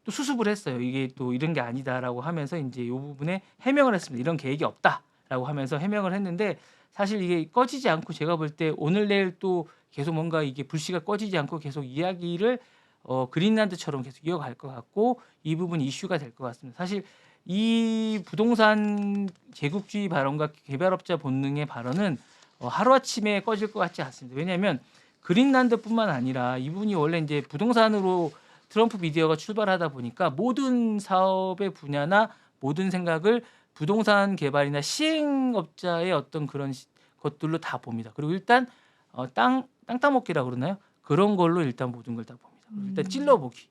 수습을 했어요. 이게 또 이런 게 아니다라고 하면서 이제 이 부분에 해명을 했습니다. 이런 계획이 없다라고 하면서 해명을 했는데 사실 이게 꺼지지 않고 제가 볼 때 오늘 내일 또 계속 뭔가 이게 불씨가 꺼지지 않고 계속 이야기를 그린란드처럼 계속 이어갈 것 같고 이 부분이 이슈가 될 것 같습니다. 사실 이 부동산 제국주의 발언과 개발업자 본능의 발언은 하루아침에 꺼질 것 같지 않습니다. 왜냐하면 그린란드뿐만 아니라 이분이 원래 이제 부동산으로 트럼프 미디어가 출발하다 보니까 모든 사업의 분야나 모든 생각을 부동산 개발이나 시행업자의 어떤 그런 것들로 다 봅니다. 그리고 일단 땅 따먹기라고 그러나요? 그런 걸로 일단 모든 걸 다 봅니다. 일단 찔러보기.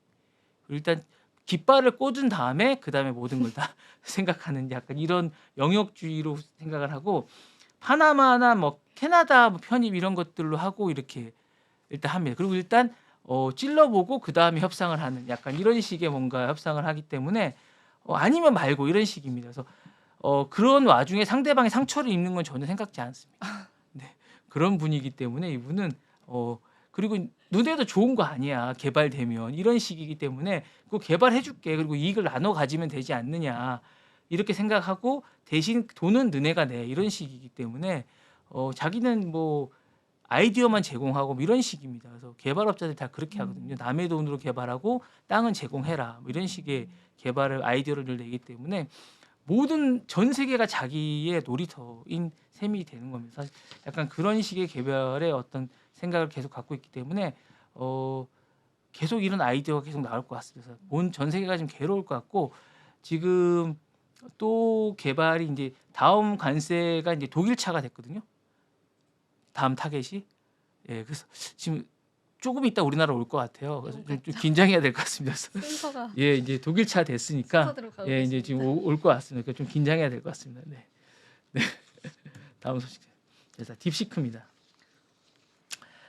일단 깃발을 꽂은 다음에 그 다음에 모든 걸 다 생각하는 약간 이런 영역주의로 생각을 하고 파나마나 뭐 캐나다 뭐 편입 이런 것들로 하고 이렇게 일단 합니다. 그리고 일단 찔러보고 그 다음에 협상을 하는 약간 이런 식의 뭔가 협상을 하기 때문에 아니면 말고 이런 식입니다. 그래서 그런 와중에 상대방의 상처를 입는 건 전혀 생각지 않습니다. 네, 그런 분이기 때문에 이분은 그리고 눈에도 좋은 거 아니야 개발되면 이런 식이기 때문에 그거 개발해줄게 그리고 이익을 나눠 가지면 되지 않느냐 이렇게 생각하고 대신 돈은 너네가 내 이런 식이기 때문에 자기는 뭐 아이디어만 제공하고 뭐 이런 식입니다. 그래서 개발업자들 다 그렇게 하거든요. 남의 돈으로 개발하고 땅은 제공해라 뭐 이런 식의 개발을 아이디어를 늘 내기 때문에 모든 전 세계가 자기의 놀이터인 셈이 되는 겁니다. 사실 약간 그런 식의 개발의 어떤 생각을 계속 갖고 있기 때문에 계속 이런 아이디어가 계속 나올 것 같습니다. 온 전 세계가 좀 괴로울 것 같고 지금 또 개발이 이제 다음 관세가 이제 독일차가 됐거든요. 다음 타겟이 그래서 지금 조금 있다 우리나라 올 것 같아요. 그래서 좀 긴장해야 될 것 같습니다.
순서가
이제 독일차 됐으니까
순서대로 가고
이제
있습니다.
지금 올 것 같습니다. 그러니까 좀 긴장해야 될 것 같습니다. 네. 다음 소식. 그래서 딥시크입니다.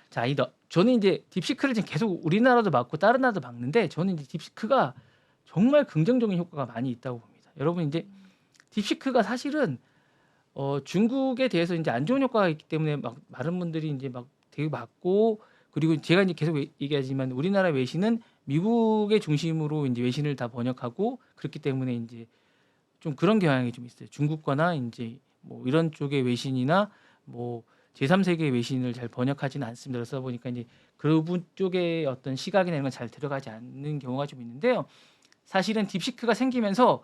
자, 저는 이제 딥시크를 지금 계속 우리나라도 막고 다른 나라도 막는데 저는 이제 딥시크가 정말 긍정적인 효과가 많이 있다고 봅니다. 여러분 이제 딥시크가 사실은 중국에 대해서 이제 안 좋은 효과가 있기 때문에 막 많은 분들이 이제 막 되게 막고 그리고 제가 이제 계속 얘기하지만 우리나라 외신은 미국의 중심으로 이제 외신을 다 번역하고 그렇기 때문에 이제 좀 그런 경향이 좀 있어요. 중국과나 이제 뭐 이런 쪽의 외신이나 뭐 제3세계 외신을 잘 번역하지는 않습니다. 그러다 보니까 이제 그분 쪽의 어떤 시각이나 이런 건 잘 들어가지 않는 경우가 좀 있는데요. 사실은 딥시크가 생기면서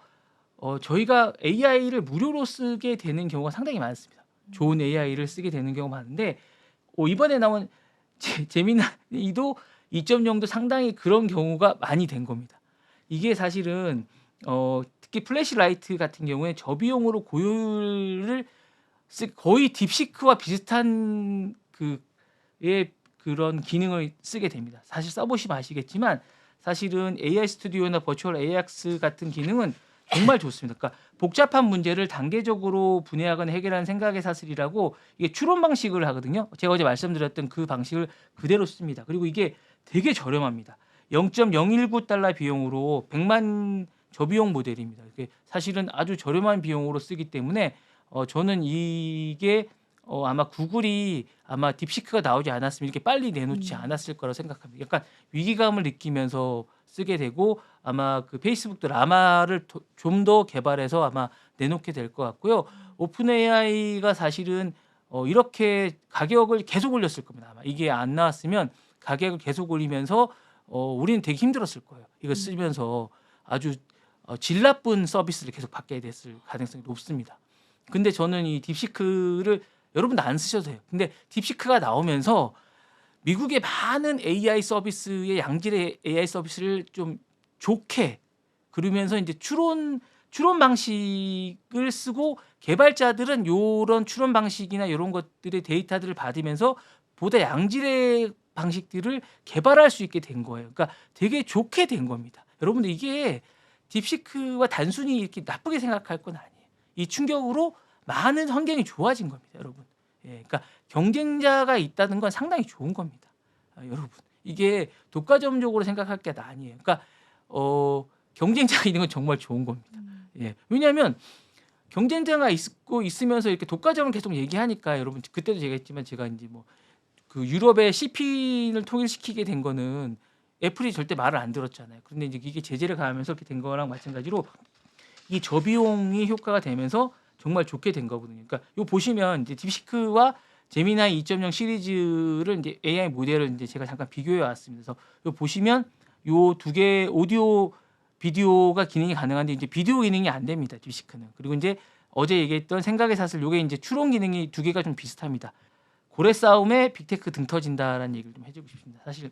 저희가 AI를 무료로 쓰게 되는 경우가 상당히 많습니다. 좋은 AI를 쓰게 되는 경우가 많은데 이번에 나온 제미나이도 2.0도 상당히 그런 경우가 많이 된 겁니다. 이게 사실은 특히 플래시라이트 같은 경우에 저비용으로 고효율을 거의 딥시크와 비슷한 그런 기능을 쓰게 됩니다. 사실 써보시면 아시겠지만 사실은 AI 스튜디오나 버추얼 AX 같은 기능은 정말 좋습니다. 그러니까 복잡한 문제를 단계적으로 분해하거나 해결하는 생각의 사슬이라고 이게 추론 방식을 하거든요. 제가 어제 말씀드렸던 그 방식을 그대로 씁니다. 그리고 이게 되게 저렴합니다. 0.019달러 비용으로 100만 저비용 모델입니다. 이게 사실은 아주 저렴한 비용으로 쓰기 때문에 저는 이게 아마 구글이 아마 딥시크가 나오지 않았으면 이렇게 빨리 내놓지 않았을 거라고 생각합니다. 약간 위기감을 느끼면서 쓰게 되고 아마 그 페이스북도 라마를 좀 더 개발해서 아마 내놓게 될 것 같고요. 오픈 AI가 사실은 이렇게 가격을 계속 올렸을 겁니다. 아마 이게 안 나왔으면 가격을 계속 올리면서 우리는 되게 힘들었을 거예요. 이거 쓰면서 아주 질 나쁜 서비스를 계속 받게 됐을 가능성이 높습니다. 근데 저는 이 딥시크를 여러분도 안 쓰셔도 돼요. 근데 딥시크가 나오면서 미국의 많은 AI 서비스의 양질의 AI 서비스를 좀 좋게 그러면서 이제 추론 방식을 쓰고 개발자들은 요런 추론 방식이나 이런 것들의 데이터들을 받으면서 보다 양질의 방식들을 개발할 수 있게 된 거예요. 그러니까 되게 좋게 된 겁니다. 여러분들 이게 딥시크와 단순히 이렇게 나쁘게 생각할 건 아니에요. 이 충격으로 많은 환경이 좋아진 겁니다, 여러분. 예, 그러니까 경쟁자가 있다는 건 상당히 좋은 겁니다, 여러분. 이게 독과점적으로 생각할 게 아니에요. 그러니까 경쟁자가 있는 건 정말 좋은 겁니다. 예, 왜냐하면 경쟁자가 있으면서 이렇게 독과점을 계속 얘기하니까 여러분 그때도 제가 했지만 제가 이제 뭐 그 유럽의 CP를 통일시키게 된 거는 애플이 절대 말을 안 들었잖아요. 그런데 이제 이게 제재를 가하면서 이렇게 된 거랑 마찬가지로 이 저비용이 효과가 되면서 정말 좋게 된 거거든요. 그러니까 요 보시면 이제 딥시크와 제미나이 2.0 시리즈를 이제 AI 모델을 이제 제가 잠깐 비교해 왔습니다. 그래서 요 보시면 요 두 개 오디오 비디오가 기능이 가능한데 이제 비디오 기능이 안 됩니다. 딥시크는. 그리고 이제 어제 얘기했던 생각의 사슬 요게 이제 추론 기능이 두 개가 좀 비슷합니다. 고래 싸움에 빅테크 등 터진다라는 얘기를 좀 해주고 싶습니다. 사실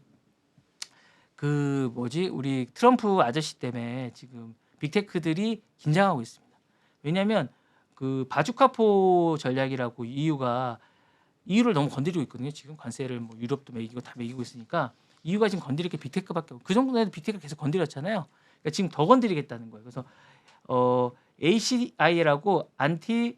그 우리 트럼프 아저씨 때문에 지금 빅테크들이 긴장하고 있습니다. 왜냐하면 그 바주카포 전략이라고 EU를 너무 건드리고 있거든요. 지금 관세를 뭐 유럽도 매기고 다 매기고 있으니까 EU가 지금 건드릴 게 빅테크밖에 없고 그 정도는 빅테크가 계속 건드렸잖아요. 그러니까 지금 더 건드리겠다는 거예요. 그래서 ACI라고 안티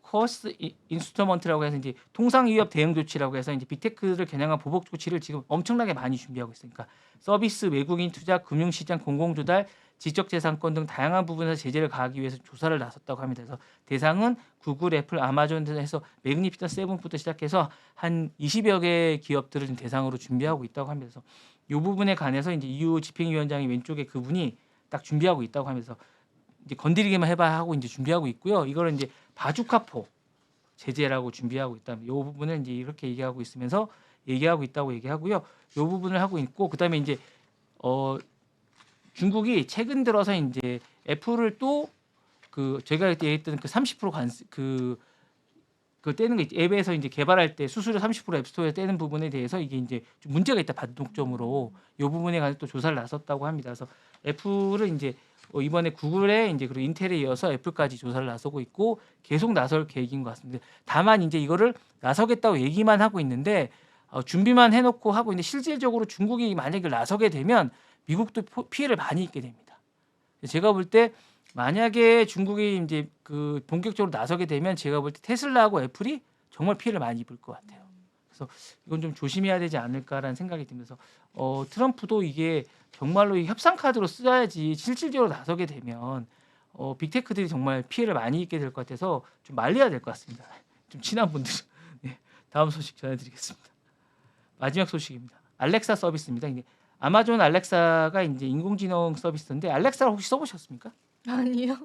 코스 인스트루먼트라고 해서 이제 통상 위협 대응 조치라고 해서 이제 빅테크를 겨냥한 보복 조치를 지금 엄청나게 많이 준비하고 있으니까 서비스, 외국인 투자, 금융시장, 공공조달, 지적재산권 등 다양한 부분에서 제재를 가하기 위해서 조사를 나섰다고 합니다. 그래서 대상은 구글, 애플, 아마존 등에서 매그니피턴 세븐부터 시작해서 한 20여 개 기업들을 지금 대상으로 준비하고 있다고 합니다. 그래서 이 부분에 관해서 이제 EU 집행위원장이 왼쪽에 그분이 딱 준비하고 있다고 하면서 이제 건드리기만 해봐 하고 이제 준비하고 있고요. 이거를 이제 바주카포 제재라고 준비하고 있다. 이 부분을 이제 이렇게 얘기하고 있다고 얘기하고요. 이 부분을 하고 있고 그다음에 이제 중국이 최근 들어서 이제 애플을 또 그 제가 얘기했던 그 30% 관세 그 떼는 거 앱에서 이제 개발할 때 수수료 30% 앱스토어에 떼는 부분에 대해서 이게 이제 좀 문제가 있다 반독점으로 이 부분에 관해서 또 조사를 나섰다고 합니다. 그래서 애플은 이제 이번에 구글에 이제 그리고 인텔에 이어서 애플까지 조사를 나서고 있고 계속 나설 계획인 것 같습니다. 다만 이제 이거를 나서겠다고 얘기만 하고 있는데 준비만 해놓고 하고 있는데 실질적으로 중국이 만약에 나서게 되면 미국도 피해를 많이 입게 됩니다. 제가 볼 때 만약에 중국이 이제 그 본격적으로 나서게 되면 제가 볼 때 테슬라하고 애플이 정말 피해를 많이 입을 것 같아요. 그래서 이건 좀 조심해야 되지 않을까라는 생각이 들면서 트럼프도 이게 정말로 이 협상 카드로 써야지 실질적으로 나서게 되면 빅테크들이 정말 피해를 많이 입게 될 것 같아서 좀 말려야 될 것 같습니다. 좀 친한 분들. 네, 다음 소식 전해드리겠습니다. 마지막 소식입니다. 알렉사 서비스입니다. 이제 아마존 알렉사가 이제 인공지능 서비스인데 알렉사를 혹시 써보셨습니까?
아니요.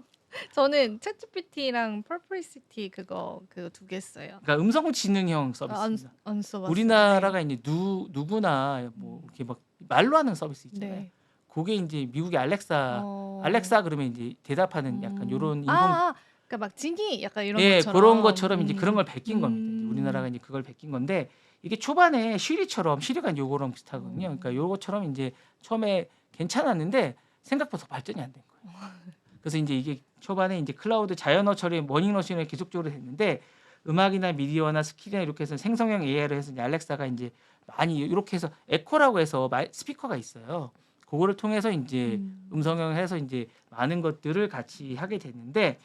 저는 챗GPT랑 퍼플리시티 그거 그 두 개 써요.
그러니까 음성 지능형
안
서비스입니다.
써봤어요.
우리나라가 이제 누구나 뭐 이렇게 막 말로 하는 서비스
네.
있잖아요.
네.
그게 이제 미국의 알렉사
어.
알렉사 그러면 이제 대답하는 약간 요런 인공
그러니까 그러니까 막 진이 약간 이런
예,
것처럼.
그런 것처럼 이제 그런 걸 베낀 겁니다. 이제
음.
우리나라가 이제 그걸 베낀 건데 이게 초반에 쉬리가 요거랑 비슷하거든요. 그러니까
음.
요것처럼 이제 처음에 괜찮았는데 생각보다 발전이 안 된 거예요. 그래서 이제 이게 초반에 이제 클라우드 자연어 처리, 머닝머신을 계속적으로 했는데 음악이나 미디어나 스킬이나 이렇게 해서 생성형 AI를 해서 이제 알렉사가 이제 많이 이렇게 해서 에코라고 해서 스피커가 있어요. 그거를 통해서 이제 음성형을 해서 이제 많은 것들을 같이 하게 됐는데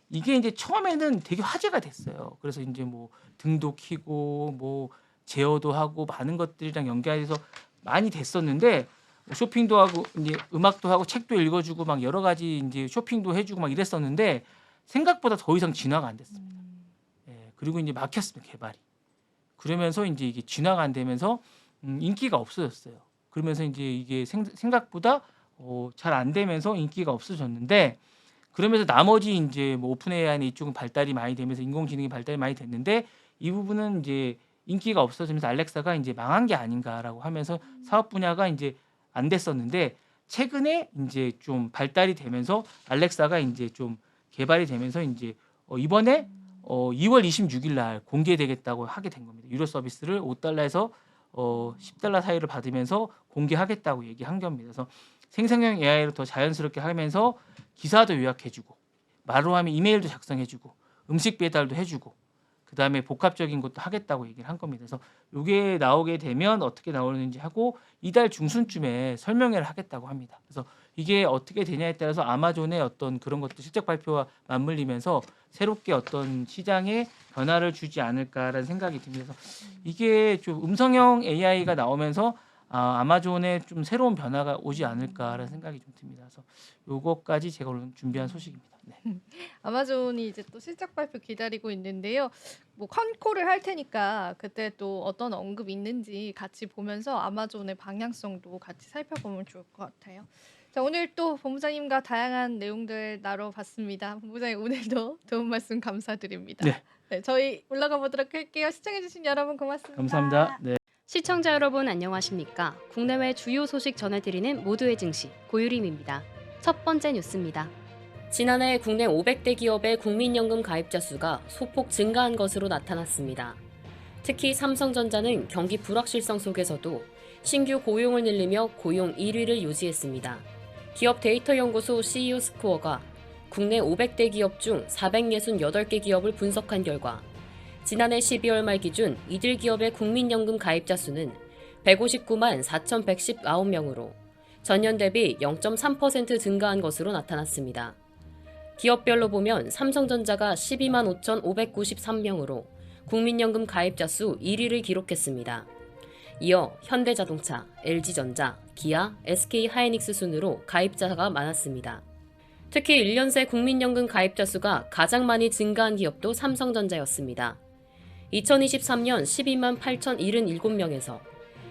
이게 이제 처음에는 되게 화제가 됐어요. 그래서 이제 뭐 등도 키고 뭐 제어도 하고 많은 것들이랑 연결해서 많이 됐었는데 쇼핑도 하고 이제 음악도 하고 책도 읽어주고 막 여러 가지 이제 쇼핑도 해주고 막 이랬었는데 생각보다 더 이상 진화가 안 됐습니다. 예, 그리고 이제 막혔습니다, 개발이. 그러면서 이제 이게 진화가 안 되면서 인기가 없어졌어요. 그러면서 이제 이게 생각보다 잘 안 되면서 인기가 없어졌는데 그러면서 나머지 이제 뭐 오픈 AI나 이쪽은 발달이 많이 되면서 인공지능이 발달이 많이 됐는데 이 부분은 이제 인기가 없어지면서 알렉사가 이제 망한 게 아닌가라고 하면서 사업 분야가 이제 안 됐었는데 최근에 이제 좀 발달이 되면서 알렉사가 이제 좀 개발이 되면서 이제 이번에 2월 26일 날 공개되겠다고 하게 된 겁니다. 유료 서비스를 $5에서 $10 사이를 받으면서 공개하겠다고 얘기한 겁니다. 그래서 생성형 AI로 더 자연스럽게 하면서 기사도 요약해주고 말로 하면 이메일도 작성해주고 음식 배달도 해주고 그다음에 복합적인 것도 하겠다고 얘기를 한 겁니다. 그래서 이게 나오게 되면 어떻게 나오는지 하고 이달 중순쯤에 설명회를 하겠다고 합니다. 그래서 이게 어떻게 되냐에 따라서 아마존의 어떤 그런 것도 실적 발표와 맞물리면서 새롭게 어떤 시장에 변화를 주지 않을까라는 생각이 듭니다. 그래서 이게 좀 음성형 AI가 나오면서 아마존에 좀 새로운 변화가 오지 않을까라는 생각이 좀 듭니다. 그래서 요거까지 제가 오늘 준비한 소식입니다. 네.
아마존이 이제 또 실적 발표 기다리고 있는데요. 뭐 컨콜을 할 테니까 그때 또 어떤 언급 있는지 같이 보면서 아마존의 방향성도 같이 살펴보면 좋을 것 같아요. 자, 오늘 또 본부장님과 다양한 내용들 나눠봤습니다. 본부장님 오늘도 좋은 말씀 감사드립니다.
네.
네, 저희 올라가 보도록 할게요. 시청해주신 여러분 고맙습니다.
감사합니다. 네.
시청자 여러분 안녕하십니까? 국내외 주요 소식 전해드리는 모두의 증시 고유림입니다. 첫 번째 뉴스입니다. 지난해 국내 500대 기업의 국민연금 가입자 수가 소폭 증가한 것으로 나타났습니다. 특히 삼성전자는 경기 불확실성 속에서도 신규 고용을 늘리며 고용 1위를 유지했습니다. 기업 데이터 연구소 CEO 스코어가 국내 500대 기업 중 468개 기업을 분석한 결과 지난해 12월 말 기준 이들 기업의 국민연금 가입자 수는 159만 4,119명으로 전년 대비 0.3% 증가한 것으로 나타났습니다. 기업별로 보면 삼성전자가 12만 5,593명으로 국민연금 가입자 수 1위를 기록했습니다. 이어 현대자동차, LG전자, 기아, SK하이닉스 순으로 가입자가 많았습니다. 특히 1년 새 국민연금 가입자 수가 가장 많이 증가한 기업도 삼성전자였습니다. 2023년 12만 8,077명에서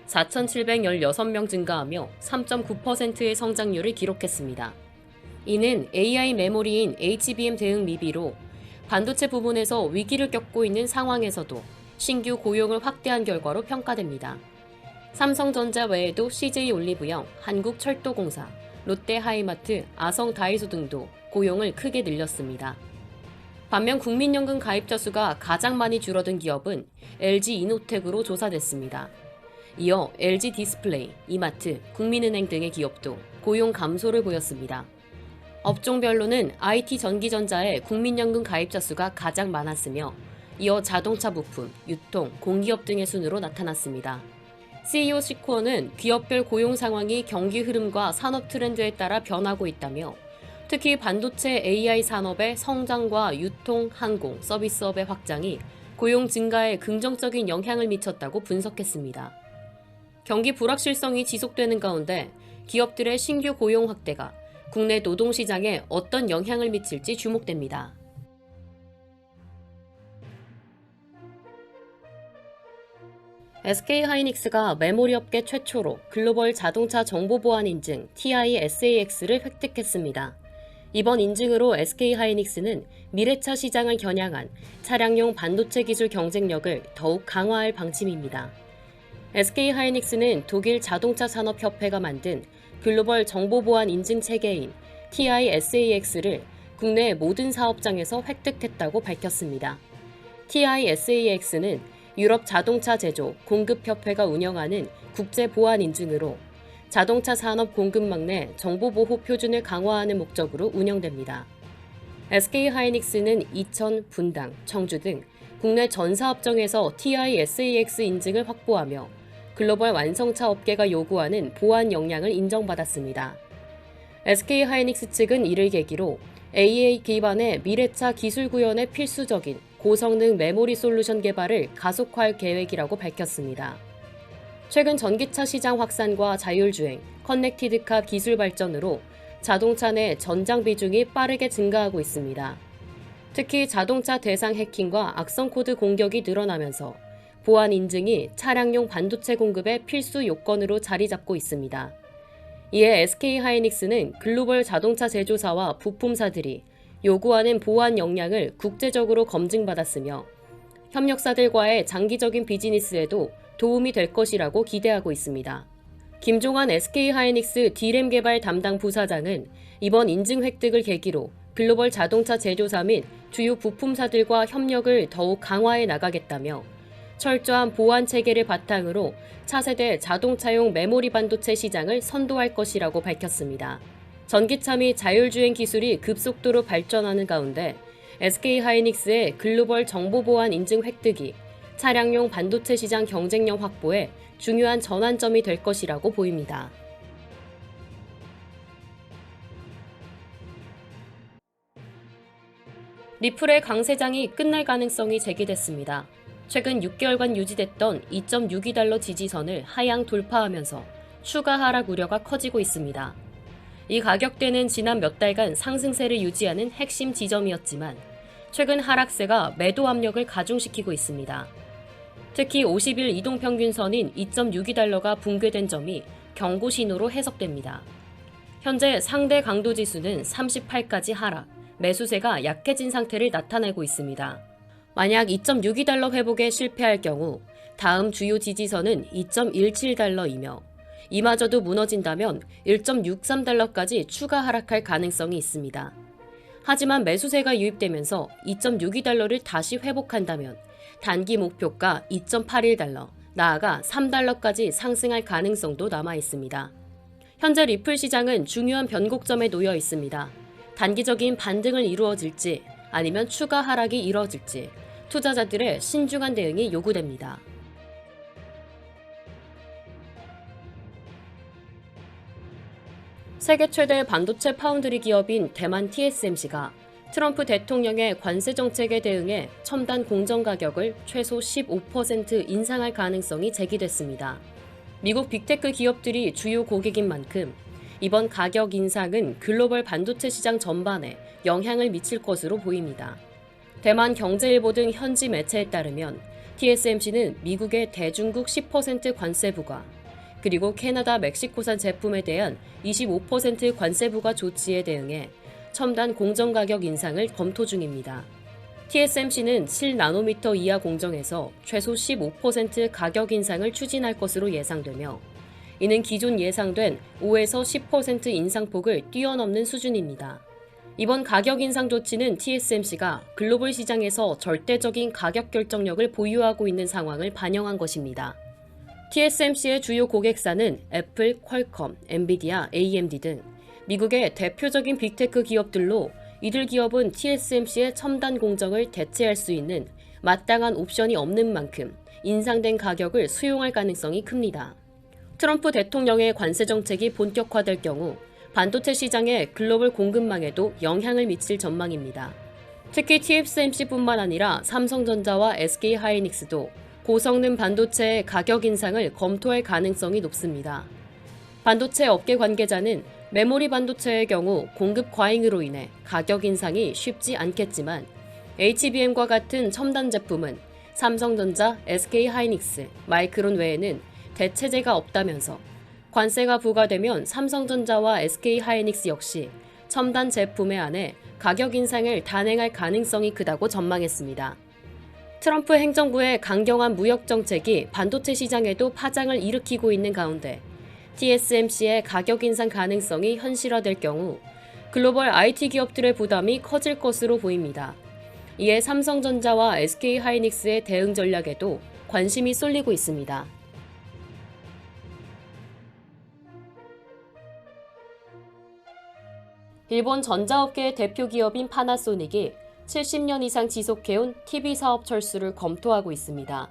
4,716명 증가하며 3.9%의 성장률을 기록했습니다. 이는 AI 메모리인 HBM 대응 미비로 반도체 부분에서 위기를 겪고 있는 상황에서도 신규 고용을 확대한 결과로 평가됩니다. 삼성전자 외에도 CJ올리브영, 한국철도공사, 롯데하이마트, 아성다이소 등도 고용을 크게 늘렸습니다. 반면 국민연금 가입자 수가 가장 많이 줄어든 기업은 LG이노텍으로 조사됐습니다. 이어 LG디스플레이, 이마트, 국민은행 등의 기업도 고용 감소를 보였습니다. 업종별로는 IT 전기전자의 국민연금 가입자 수가 가장 많았으며 이어 자동차 부품, 유통, 공기업 등의 순으로 나타났습니다. CEO 스코어는 기업별 고용 상황이 경기 흐름과 산업 트렌드에 따라 변하고 있다며 특히 반도체 AI 산업의 성장과 유통, 항공, 서비스업의 확장이 고용 증가에 긍정적인 영향을 미쳤다고 분석했습니다. 경기 불확실성이 지속되는 가운데 기업들의 신규 고용 확대가 국내 노동시장에 어떤 영향을 미칠지 주목됩니다. SK하이닉스가 메모리 업계 최초로 글로벌 자동차 정보보안 인증 TISAX를 획득했습니다. 이번 인증으로 SK하이닉스는 미래차 시장을 겨냥한 차량용 반도체 기술 경쟁력을 더욱 강화할 방침입니다. SK하이닉스는 독일 자동차 산업협회가 만든 글로벌 정보보안 인증 체계인 TISAX를 국내 모든 사업장에서 획득했다고 밝혔습니다. TISAX는 유럽 자동차 제조 공급협회가 운영하는 국제 보안 인증으로 자동차 산업 공급망 내 정보보호 표준을 강화하는 목적으로 운영됩니다. SK하이닉스는 이천, 분당, 청주 등 국내 전 사업장에서 TISAX 인증을 확보하며 글로벌 완성차 업계가 요구하는 보안 역량을 인정받았습니다. SK하이닉스 측은 이를 계기로 AA 기반의 미래차 기술 구현에 필수적인 고성능 메모리 솔루션 개발을 가속화할 계획이라고 밝혔습니다. 최근 전기차 시장 확산과 자율주행, 커넥티드카 기술 발전으로 자동차 내 전장 비중이 빠르게 증가하고 있습니다. 특히 자동차 대상 해킹과 악성 코드 공격이 늘어나면서 보안 인증이 차량용 반도체 공급의 필수 요건으로 자리 잡고 있습니다. 이에 SK하이닉스는 글로벌 자동차 제조사와 부품사들이 요구하는 보안 역량을 국제적으로 검증받았으며 협력사들과의 장기적인 비즈니스에도 도움이 될 것이라고 기대하고 있습니다. 김종환 SK하이닉스 D램 개발 담당 부사장은 이번 인증 획득을 계기로 글로벌 자동차 제조사 및 주요 부품사들과 협력을 더욱 강화해 나가겠다며 철저한 보안 체계를 바탕으로 차세대 자동차용 메모리 반도체 시장을 선도할 것이라고 밝혔습니다. 전기차 및 자율주행 기술이 급속도로 발전하는 가운데 SK하이닉스의 글로벌 정보보안 인증 획득이 차량용 반도체 시장 경쟁력 확보에 중요한 전환점이 될 것이라고 보입니다. 리플의 강세장이 끝날 가능성이 제기됐습니다. 최근 6개월간 유지됐던 2.62달러 지지선을 하향 돌파하면서 추가 하락 우려가 커지고 있습니다. 이 가격대는 지난 몇 달간 상승세를 유지하는 핵심 지점이었지만 최근 하락세가 매도 압력을 가중시키고 있습니다. 특히 50일 이동평균선인 2.62달러가 붕괴된 점이 경고 신호로 해석됩니다. 현재 상대 강도 지수는 38까지 하락, 매수세가 약해진 상태를 나타내고 있습니다. 만약 2.62달러 회복에 실패할 경우 다음 주요 지지선은 2.17달러이며 이마저도 무너진다면 1.63달러까지 추가 하락할 가능성이 있습니다. 하지만 매수세가 유입되면서 2.62달러를 다시 회복한다면 단기 목표가 2.81달러, 나아가 3달러까지 상승할 가능성도 남아 있습니다. 현재 리플 시장은 중요한 변곡점에 놓여 있습니다. 단기적인 반등을 이루어질지 아니면 추가 하락이 이뤄질지 투자자들의 신중한 대응이 요구됩니다. 세계 최대 반도체 파운드리 기업인 대만 TSMC가 트럼프 대통령의 관세 정책에 대응해 첨단 공정 가격을 최소 15% 인상할 가능성이 제기됐습니다. 미국 빅테크 기업들이 주요 고객인 만큼 이번 가격 인상은 글로벌 반도체 시장 전반에 영향을 미칠 것으로 보입니다. 대만 경제일보 등 현지 매체에 따르면 TSMC는 미국의 대중국 10% 관세 부과, 그리고 캐나다, 멕시코산 제품에 대한 25% 관세 부과 조치에 대응해 첨단 공정 가격 인상을 검토 중입니다. TSMC는 7나노미터 이하 공정에서 최소 15% 가격 인상을 추진할 것으로 예상되며 이는 기존 예상된 5에서 10% 인상폭을 뛰어넘는 수준입니다. 이번 가격 인상 조치는 TSMC가 글로벌 시장에서 절대적인 가격 결정력을 보유하고 있는 상황을 반영한 것입니다. TSMC의 주요 고객사는 애플, 퀄컴, 엔비디아, AMD 등 미국의 대표적인 빅테크 기업들로 이들 기업은 TSMC의 첨단 공정을 대체할 수 있는 마땅한 옵션이 없는 만큼 인상된 가격을 수용할 가능성이 큽니다. 트럼프 대통령의 관세 정책이 본격화될 경우 반도체 시장의 글로벌 공급망에도 영향을 미칠 전망입니다. 특히 TSMC뿐만 아니라 삼성전자와 SK하이닉스도 고성능 반도체의 가격 인상을 검토할 가능성이 높습니다. 반도체 업계 관계자는 메모리 반도체의 경우 공급 과잉으로 인해 가격 인상이 쉽지 않겠지만 HBM과 같은 첨단 제품은 삼성전자, SK하이닉스, 마이크론 외에는 대체제가 없다면서 관세가 부과되면 삼성전자와 SK하이닉스 역시 첨단 제품에 한해 가격 인상을 단행할 가능성이 크다고 전망했습니다. 트럼프 행정부의 강경한 무역 정책이 반도체 시장에도 파장을 일으키고 있는 가운데 TSMC의 가격 인상 가능성이 현실화될 경우 글로벌 IT 기업들의 부담이 커질 것으로 보입니다. 이에 삼성전자와 SK하이닉스의 대응 전략에도 관심이 쏠리고 있습니다. 일본 전자업계의 대표 기업인 파나소닉이 70년 이상 지속해온 TV 사업 철수를 검토하고 있습니다.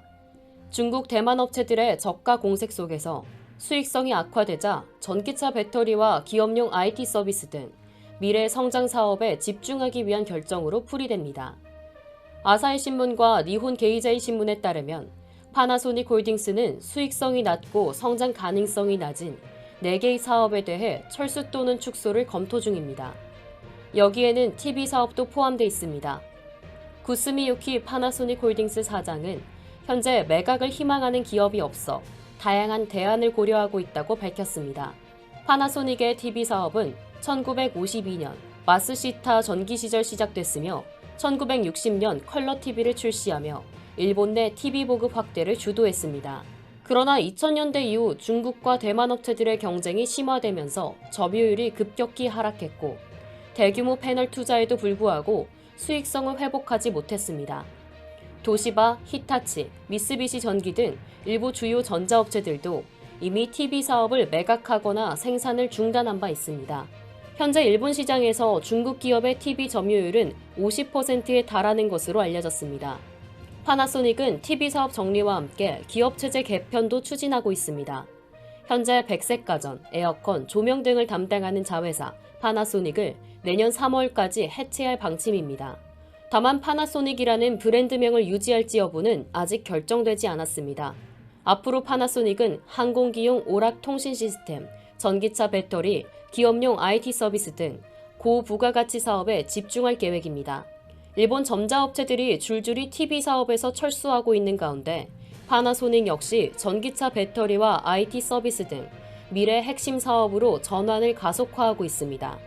중국 대만 업체들의 저가 공색 속에서 수익성이 악화되자 전기차 배터리와 기업용 IT 서비스 등 미래 성장 사업에 집중하기 위한 결정으로 풀이됩니다. 아사히 신문과 니혼 게이자이 신문에 따르면 파나소닉 홀딩스는 수익성이 낮고 성장 가능성이 낮은 4개의 사업에 대해 철수 또는 축소를 검토 중입니다. 여기에는 TV 사업도 포함되어 있습니다. 구스미 유키 파나소닉 홀딩스 사장은 현재 매각을 희망하는 기업이 없어 다양한 대안을 고려하고 있다고 밝혔습니다. 파나소닉의 TV 사업은 1952년 마스시타 전기 시절 시작됐으며 1960년 컬러 TV를 출시하며 일본 내 TV 보급 확대를 주도했습니다. 그러나 2000년대 이후 중국과 대만 업체들의 경쟁이 심화되면서 점유율이 급격히 하락했고 대규모 패널 투자에도 불구하고 수익성을 회복하지 못했습니다. 도시바, 히타치, 미쓰비시 전기 등 일부 주요 전자업체들도 이미 TV 사업을 매각하거나 생산을 중단한 바 있습니다. 현재 일본 시장에서 중국 기업의 TV 점유율은 50%에 달하는 것으로 알려졌습니다. 파나소닉은 TV 사업 정리와 함께 기업 체제 개편도 추진하고 있습니다. 현재 백색 가전, 에어컨, 조명 등을 담당하는 자회사 파나소닉을 내년 3월까지 해체할 방침입니다. 다만 파나소닉이라는 브랜드명을 유지할지 여부는 아직 결정되지 않았습니다. 앞으로 파나소닉은 항공기용 오락 통신 시스템, 전기차 배터리, 기업용 IT 서비스 등 고부가가치 사업에 집중할 계획입니다. 일본 전자업체들이 줄줄이 TV 사업에서 철수하고 있는 가운데 파나소닉 역시 전기차 배터리와 IT 서비스 등 미래 핵심 사업으로 전환을 가속화하고 있습니다.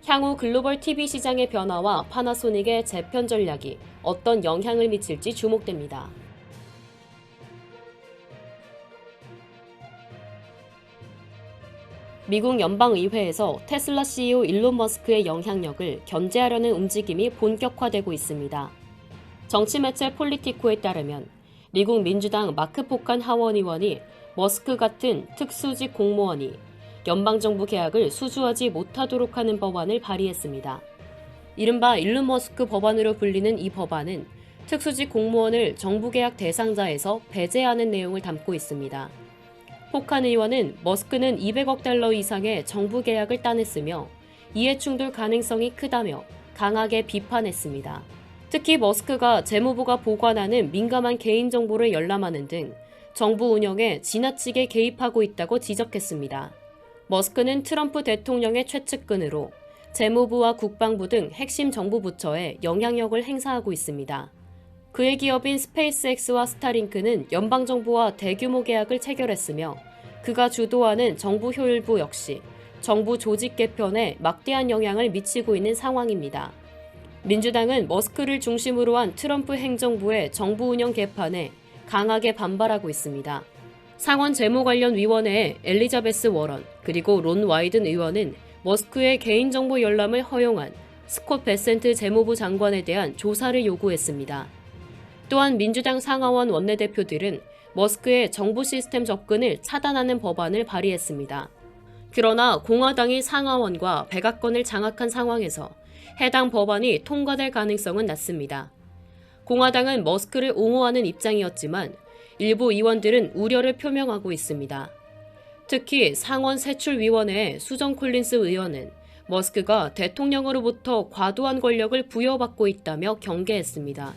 향후 글로벌 TV 시장의 변화와 파나소닉의 재편 전략이 어떤 영향을 미칠지 주목됩니다. 미국 연방의회에서 테슬라 CEO 일론 머스크의 영향력을 견제하려는 움직임이 본격화되고 있습니다. 정치 매체 폴리티코에 따르면 미국 민주당 마크 포칸 하원 의원이 머스크 같은 특수직 공무원이 연방정부 계약을 수주하지 못하도록 하는 법안을 발의했습니다. 이른바 일론 머스크 법안으로 불리는 이 법안은 특수직 공무원을 정부 계약 대상자에서 배제하는 내용을 담고 있습니다. 포칸 의원은 머스크는 200억 달러 이상의 정부 계약을 따냈으며 이해충돌 가능성이 크다며 강하게 비판했습니다. 특히 머스크가 재무부가 보관하는 민감한 개인정보를 열람하는 등 정부 운영에 지나치게 개입하고 있다고 지적했습니다. 머스크는 트럼프 대통령의 최측근으로 재무부와 국방부 등 핵심 정부 부처에 영향력을 행사하고 있습니다. 그의 기업인 스페이스X와 스타링크는 연방정부와 대규모 계약을 체결했으며 그가 주도하는 정부 효율부 역시 정부 조직 개편에 막대한 영향을 미치고 있는 상황입니다. 민주당은 머스크를 중심으로 한 트럼프 행정부의 정부 운영 개판에 강하게 반발하고 있습니다. 상원 재무관련위원회의 엘리자베스 워런 그리고 론 와이든 의원은 머스크의 개인정보 열람을 허용한 스콧 베센트 재무부 장관에 대한 조사를 요구했습니다. 또한 민주당 상하원 원내대표들은 머스크의 정부 시스템 접근을 차단하는 법안을 발의했습니다. 그러나 공화당이 상하원과 백악관을 장악한 상황에서 해당 법안이 통과될 가능성은 낮습니다. 공화당은 머스크를 옹호하는 입장이었지만 일부 의원들은 우려를 표명하고 있습니다. 특히 상원 세출위원회의 수정 콜린스 의원은 머스크가 대통령으로부터 과도한 권력을 부여받고 있다며 경계했습니다.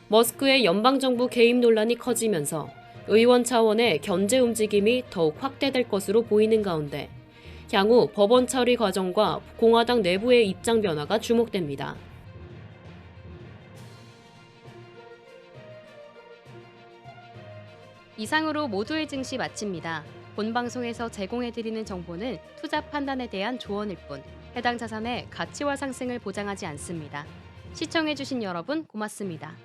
머스크의 연방정부 개입 논란이 커지면서 의원 차원의 견제 움직임이 더욱 확대될 것으로 보이는 가운데 향후 법원 처리 과정과 공화당 내부의 입장 변화가 주목됩니다. 이상으로 모두의 증시 마칩니다. 본 방송에서 제공해드리는 정보는 투자 판단에 대한 조언일 뿐 해당 자산의 가치와 상승을 보장하지 않습니다. 시청해주신 여러분 고맙습니다.